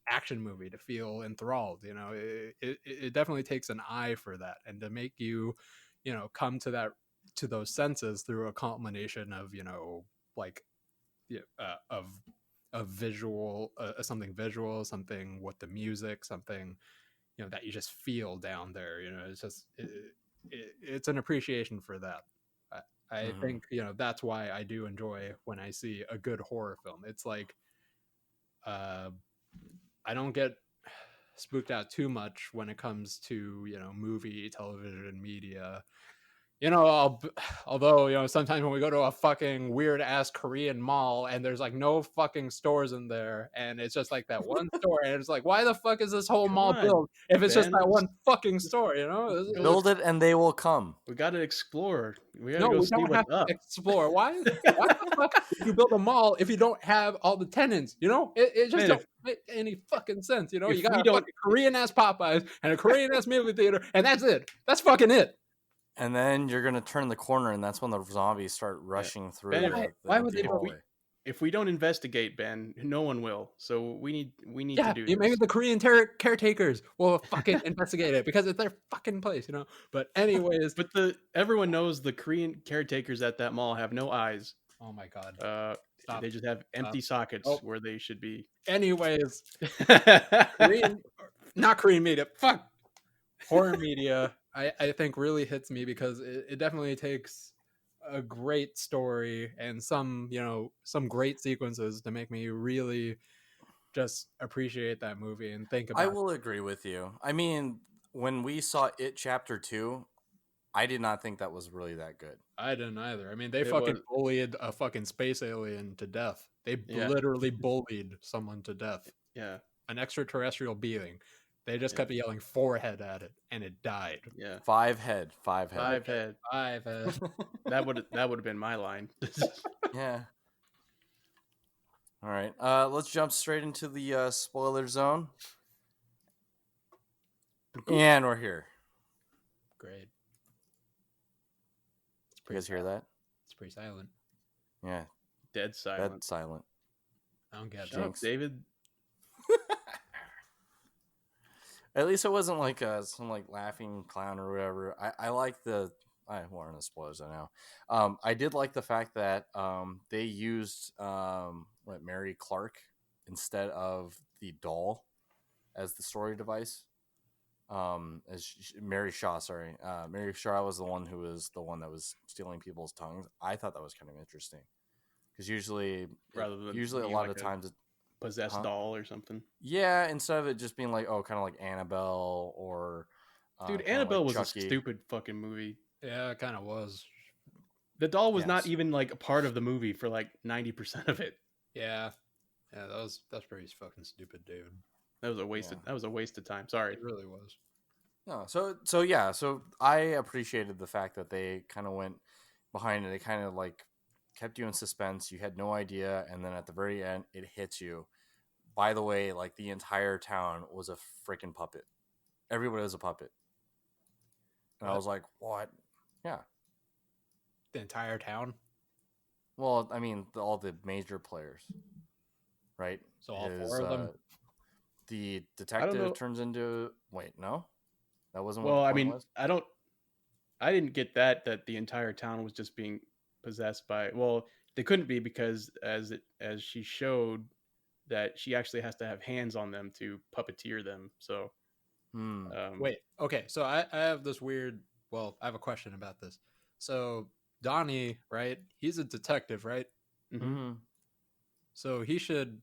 action movie to feel enthralled. It definitely takes an eye for that, and to make you, come to those senses through a culmination of, like, of visual, something visual, something with the music, something, that you just feel down there. It's just it's an appreciation for that. I think that's why I do enjoy when I see a good horror film. It's like, I don't get spooked out too much when it comes to movie, television, media. Although sometimes when we go to a fucking weird ass Korean mall and there's like no fucking stores in there, and it's just like that one store, and it's like, why the fuck is this whole Come mall on, built if it's just Ben. that one fucking store? Build it and they will come. We got to explore. We got to No, go we see don't what's have to up. explore. Why the fuck would you build a mall if you don't have all the tenants? It just Man, don't make any fucking sense. You if got we a don't- fucking Korean ass Popeyes and a Korean ass movie theater, and that's it. That's fucking it. And then you're gonna turn the corner, and that's when the zombies start rushing through. Ben, why would the they hallway. if we don't investigate, Ben, no one will. So we need to do Maybe this. the Korean caretakers will fucking investigate it because it's their fucking place, But anyways, But everyone knows the Korean caretakers at that mall have no eyes. oh my god, Stop. They just have empty sockets where they should be. Anyways, not Korean media. Fuck. Horror media, I think really hits me because it definitely takes a great story and some great sequences to make me really just appreciate that movie and think about I will agree with you. I mean, when we saw It Chapter 2, I did not think that was really that good. I didn't either. I mean, they bullied a fucking space alien to death. They literally bullied someone to death. Yeah. An extraterrestrial being. They just kept yelling forehead at it, and it died. Yeah. Five head. That would have been my line. Yeah. All right. Let's jump straight into the spoiler zone. And we're here. Great. You guys hear that? It's pretty silent. Yeah. Dead silent. Dead silent. I don't get it. David. At least it wasn't like some like laughing clown or whatever. I like the. We're in the spoilers now. I did like the fact that they used Mary Clark instead of the doll as the story device. Mary Shaw, Mary Shaw was the one who was the one that was stealing people's tongues. I thought that was kind of interesting because usually a lot of times possessed doll or something. Yeah, instead of it just being like, kind of like Annabelle or dude, Annabelle was Chucky. A stupid fucking movie. Yeah, it kind of was. The doll was not even like a part of the movie for like 90% of it. Yeah, that's pretty fucking stupid, dude. That was a waste of time. Sorry, it really was. No, so I appreciated the fact that they kind of went behind it. They kind of like kept you in suspense. You had no idea, and then at the very end, it hits you. By the way, like the entire town was a freaking puppet. Everybody was a puppet, and I was like, "What?" Yeah, the entire town. Well, I mean, all the major players, right? So all four of them. The detective turns into. Wait, no, that wasn't. Well, what I mean, was? I didn't get that the entire town was just being possessed by. Well, they couldn't be because as she showed that she actually has to have hands on them to puppeteer them. So, wait, okay. So I have this weird. Well, I have a question about this. So Donnie, right? He's a detective, right? Mm-hmm. So he should,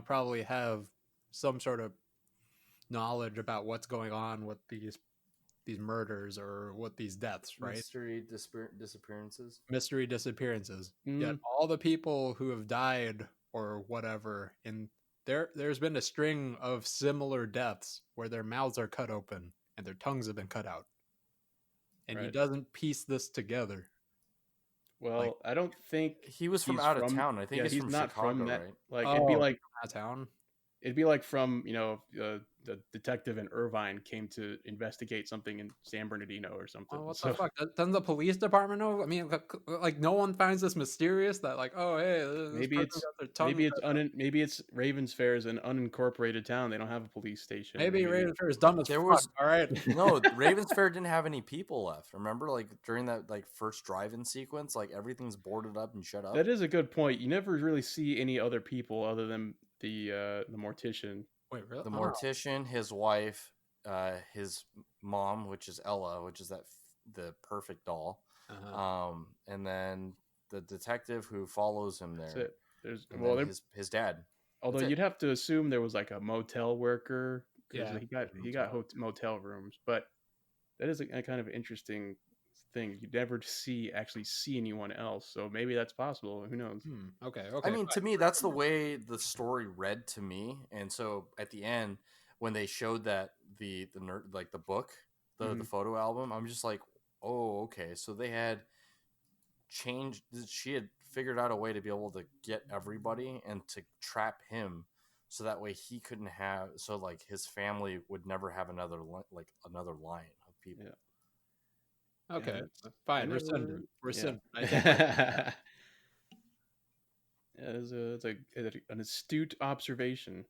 probably have some sort of knowledge about what's going on with these these murders or what these deaths, right? Mystery disappearances. Mystery disappearances. Yet Mm. all the people who have died or whatever, in there's been a string of similar deaths where their mouths are cut open and their tongues have been cut out. And he Right. doesn't piece this together. Well, I don't think He was from he's out of town. I think he's from not Chicago, from that. right? Like Oh, out of town. it'd be like from the detective in Irvine came to investigate something in San Bernardino or something. Oh, what So the fuck? Doesn't the police department know? I mean, like no one finds this mysterious that like, oh hey, this maybe person it's got their tongue cut out. maybe it's Ravensfair is an unincorporated town. They don't have a police station. Maybe Ravensfair is dumb as There fuck. was- All right. No, Ravensfair didn't have any people left. Remember, like during that like first drive-in sequence, like everything's boarded up and shut up. That is a good point. You never really see any other people other than the mortician. Wait, really? The mortician, his wife, his mom, which is Ella, which is the perfect doll, and then the detective who follows him there. That's it. There's his dad. Although you'd have to assume there was like a motel worker because Yeah, he got motel rooms, but that is a kind of interesting thing. You never actually see anyone else, so maybe that's possible. Who knows? Okay. I mean, to me, that's the way the story read to me. And so at the end, when they showed that the nerd, like the book, the photo album, I'm just like, oh, okay. So they had changed. She had figured out a way to be able to get everybody and to trap him, so that way he couldn't have. So like his family would never have another line of people. Yeah. Okay, fine. Rescind. Yeah, it's an astute observation.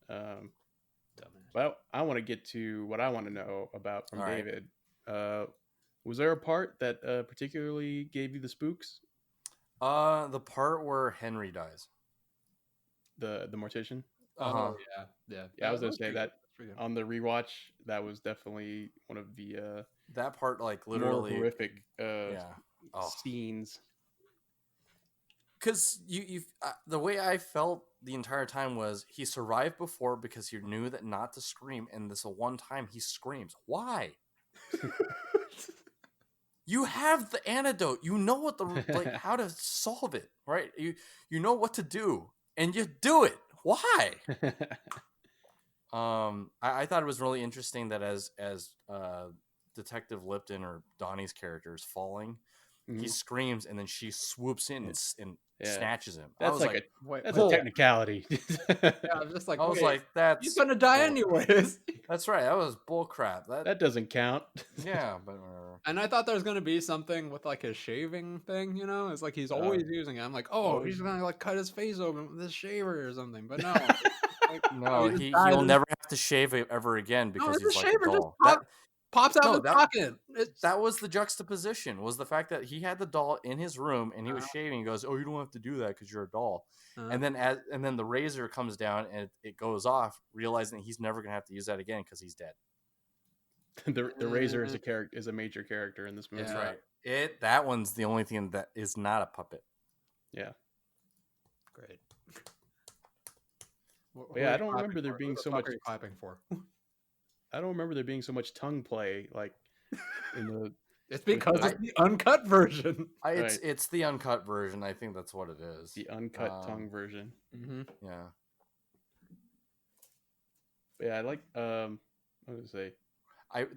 Well, I want to get to what I want to know about from David. Was there a part that particularly gave you the spooks? The part where Henry dies. The mortician. Oh yeah. I was gonna say that on the rewatch, that was definitely one of the that part, like literally more horrific scenes. Because you the way I felt the entire time was he survived before because he knew that not to scream, and this one time he screams. Why? You have the antidote. You know what how to solve it, right? You know what to do, and you do it. Why? I thought it was really interesting that as Detective Lipton or Donnie's character is falling, he screams, and then she swoops in and snatches him. That's like a technicality. I was just like, I was like, that's he's gonna die anyways. That's right. That was bull crap. That doesn't count. Yeah, but and I thought there was gonna be something with like his shaving thing. You know, it's like he's always using it. I'm like, he's gonna like cut his face open with this shaver or something. But no. No, he'll never have to shave ever again because he's like a doll. Pops out of his pocket. That was the juxtaposition, was the fact that he had the doll in his room and he was shaving. He goes, "Oh, you don't have to do that because you're a doll." And then the razor comes down and it goes off, realizing that he's never gonna have to use that again because he's dead. The razor is a major character in this movie. That's right. That one's the only thing that is not a puppet. Yeah. Great. I don't remember there being so much clapping for. I don't remember there being so much tongue play like in the. It's because it's the uncut version. It's the uncut version. I think that's what it is. The uncut tongue version. Mm-hmm. Yeah. Yeah, I like. What to say?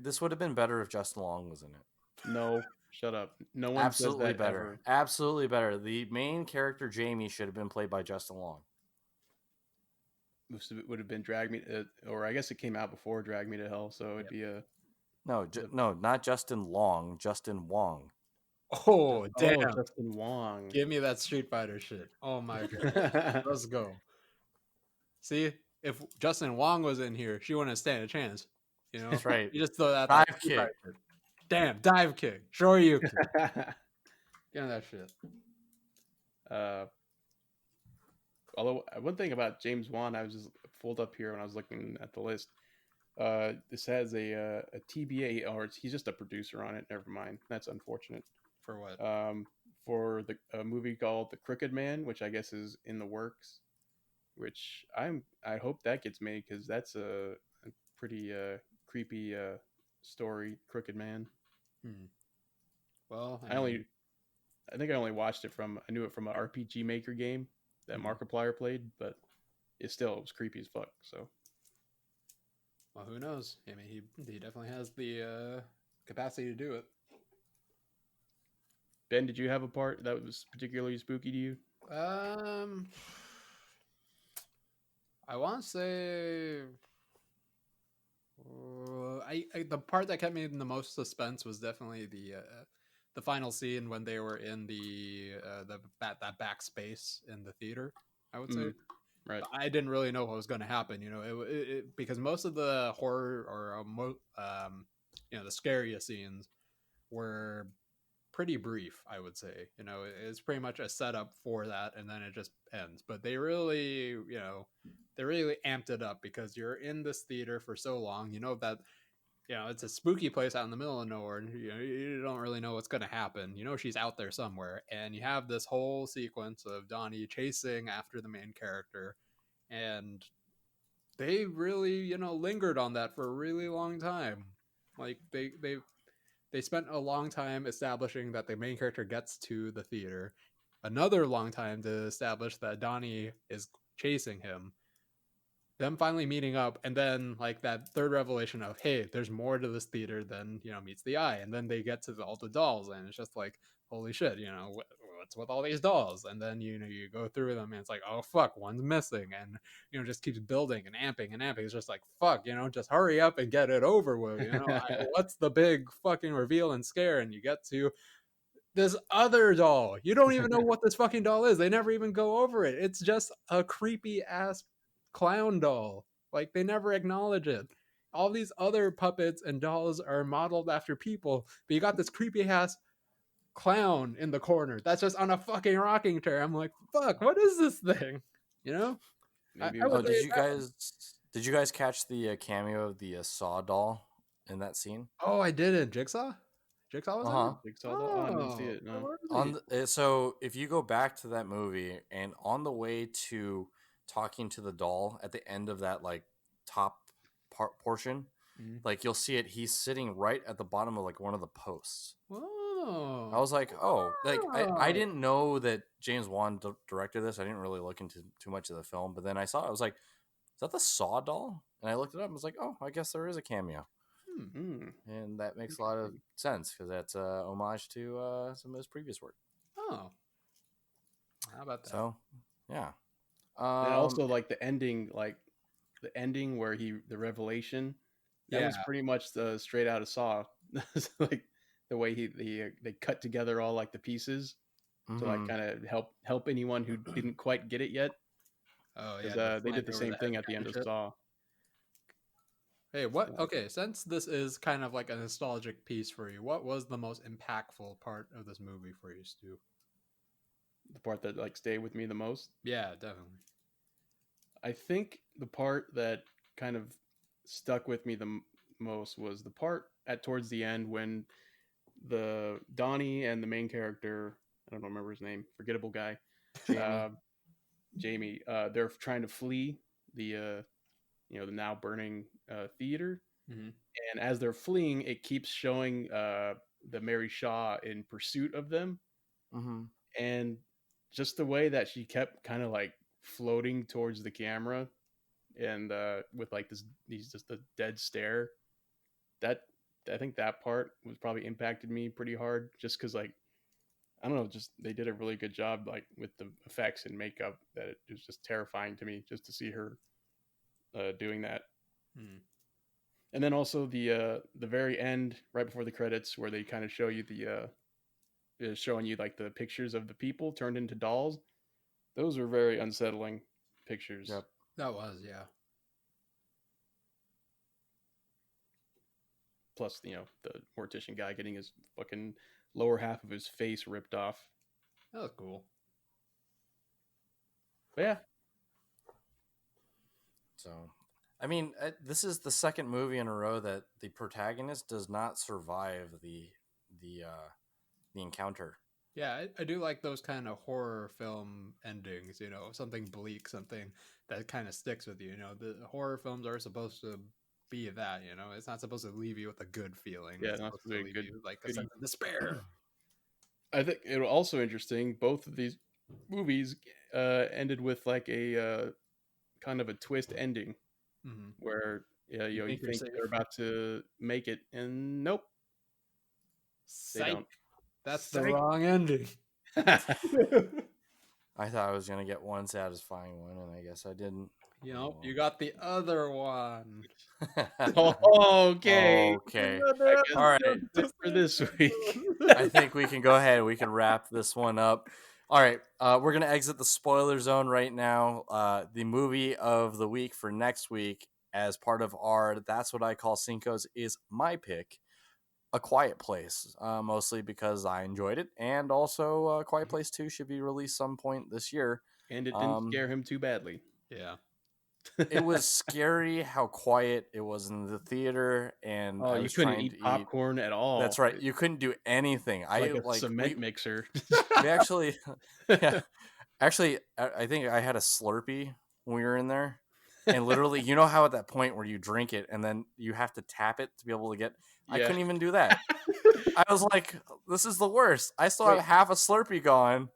This would have been better if Justin Long was in it. No, shut up. No one absolutely says that better. Ever. Absolutely better. The main character Jamie should have been played by Justin Long. Would have been Drag Me, or I guess it came out before Drag Me to Hell, so it'd be a. No, not Justin Long, Justin Wong. Oh, damn. Justin Wong. Give me that Street Fighter shit. Oh my god. Let's go. See, if Justin Wong was in here, she wouldn't stand a chance. You know? That's right. You just throw that dive kick. Damn, dive kick. Sure you can. Get on that shit. Although one thing about James Wan, I was just pulled up here when I was looking at the list. This has a TBA, or he's just a producer on it. Never mind. That's unfortunate. For what? For a movie called The Crooked Man, which I guess is in the works. Which I hope that gets made because that's a pretty creepy story, Crooked Man. Well, I think I only watched it I knew it from an RPG Maker game that Markiplier played, but it was creepy as fuck. So, well, who knows? I mean, he definitely has the capacity to do it. Ben, did you have a part that was particularly spooky to you? I want to say, the part that kept me in the most suspense was definitely the final scene when they were in that back space in the theater. I would say. Right. I didn't really know what was going to happen, you know, because most of the horror or the scariest scenes were pretty brief, I would say. You know, it's pretty much a setup for that, and then it just ends. But they really, they really amped it up because you're in this theater for so long. You know that, it's a spooky place out in the middle of nowhere, and you don't really know what's going to happen. You know, she's out there somewhere, and you have this whole sequence of Donnie chasing after the main character, and they really, lingered on that for a really long time. Like they spent a long time establishing that the main character gets to the theater, another long time to establish that Donnie is chasing him, them finally meeting up, and then like that third revelation of, hey, there's more to this theater than meets the eye. And then they get to all the dolls, and it's just like, holy shit, what's with all these dolls? And then you go through them, and it's like, oh fuck, one's missing. And just keeps building and amping and amping. It's just like, fuck, just hurry up and get it over with. What's the big fucking reveal and scare? And you get to this other doll. You don't even know what this fucking doll is. They never even go over it. It's just a creepy ass clown doll. Like, they never acknowledge it. All these other puppets and dolls are modeled after people, but you got this creepy ass clown in the corner that's just on a fucking rocking chair. I'm like, fuck, what is this thing? Maybe did you guys catch the cameo of the Saw doll in that scene? Oh, I didn't. Jigsaw was in it? Jigsaw doll? Oh, I didn't see it. No. So if you go back to that movie, and on the way to talking to the doll at the end of that like top portion, like you'll see it, he's sitting right at the bottom of like one of the posts. Oh, I was like, oh, like I didn't know that James Wan directed this. I didn't really look into too much of the film, but then I saw it. I was like, is that the Saw doll? And I looked it up and was like, oh, I guess there is a cameo. And that makes a lot of sense because that's a homage to some of his previous work. Oh, how about that? So, yeah. And also, like the ending where the revelation, that was pretty much the straight out of Saw. Like the way they cut together all like the pieces to like kind of help anyone who didn't quite get it yet. Oh yeah, they did the same thing at the end of Saw. Hey, what? Yeah. Okay, since this is kind of like a nostalgic piece for you, what was the most impactful part of this movie for you, Stu? The part that like stayed with me the most? Yeah, definitely. I think the part that kind of stuck with me the most was the part towards the end when the Donnie and the main character, I don't remember his name, forgettable guy, Jamie, they're trying to flee the the now burning theater. And as they're fleeing, it keeps showing the Mary Shaw in pursuit of them. And just the way that she kept kind of like floating towards the camera and with like these just a dead stare, that I think that part was probably impacted me pretty hard, just because like I don't know, just they did a really good job like with the effects and makeup, that it was just terrifying to me just to see her doing that. And then also the very end, right before the credits, where they kind of show you showing you like the pictures of the people turned into dolls. Those were very unsettling pictures. Yep, that was, yeah. Plus, the mortician guy getting his fucking lower half of his face ripped off. That was cool. But yeah. So, I mean, this is the second movie in a row that the protagonist does not survive the encounter. Yeah, I do like those kind of horror film endings, something bleak, something that kind of sticks with you. The horror films are supposed to be that. It's not supposed to leave you with a good feeling. Yeah, it's not supposed to leave you like a sense of despair. I think it was also interesting. Both of these movies ended with like a kind of a twist ending, where you think they're about to make it, and nope, Psych. they don't. That's the wrong ending. I thought I was gonna get one satisfying one, and I guess I didn't. You got the other one. Okay. All right. For this week, I think we can go ahead. We can wrap this one up. All right. We're gonna exit the spoiler zone right now. The movie of the week for next week, as part of our That's What I Call Cinco's, is my pick. A Quiet Place, mostly because I enjoyed it, and also Quiet Place 2 should be released some point this year. And it didn't scare him too badly. Yeah. It was scary how quiet it was in the theater, and I was couldn't trying eat to popcorn at all. That's right. You couldn't do anything. Like a cement mixer. We actually, actually, I think I had a Slurpee when we were in there, and literally, you know how at that point where you drink it and then you have to tap it to be able to get. Yeah. I couldn't even do that. I was like, "This is the worst." I still have half a Slurpee gone,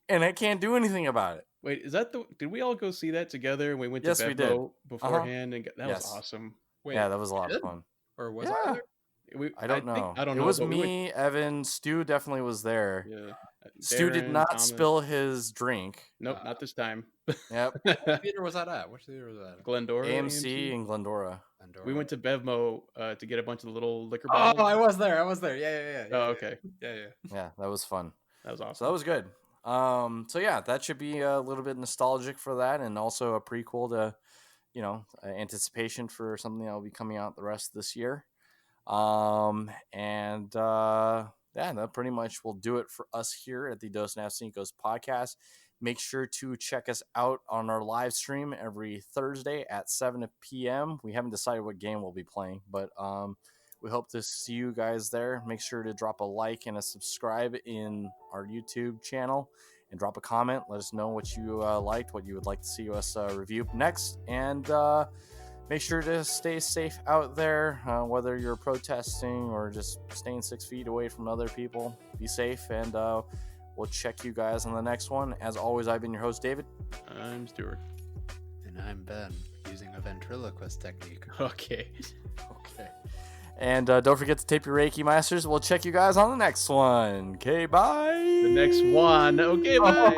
and I can't do anything about it. Wait, is that did we all go see that together? And we went to Bevmo beforehand, and that was awesome. Wait, yeah, that was a lot of fun. Or was I there? I don't know. I don't know. It was me, Evan, Stu definitely was there. Yeah. Stu did not Thomas. Spill his drink. Nope, not this time. Yep. What theater was that at? Which theater was that at? Glendora. AMC in Glendora. We went to Bevmo to get a bunch of little liquor bottles. Oh, I was there. Yeah. Oh, okay. Yeah, that was fun. That was awesome. So that was good. So yeah, that should be a little bit nostalgic for that, and also a prequel to, anticipation for something that will be coming out the rest of this year. That pretty much will do it for us here at the Dos and a Half Cincos podcast. Make sure to check us out on our live stream every Thursday at 7 p.m. We haven't decided what game we'll be playing, but we hope to see you guys there. Make sure to drop a like and a subscribe in our YouTube channel, and drop a comment. Let us know what you liked, what you would like to see us review next, and make sure to stay safe out there, whether you're protesting or just staying 6 feet away from other people. Be safe, and we'll check you guys on the next one. As always, I've been your host, David. I'm Stuart. And I'm Ben, using a ventriloquist technique. Okay. And don't forget to tape your Reiki Masters. We'll check you guys on the next one. Okay, bye. The next one. Okay, bye.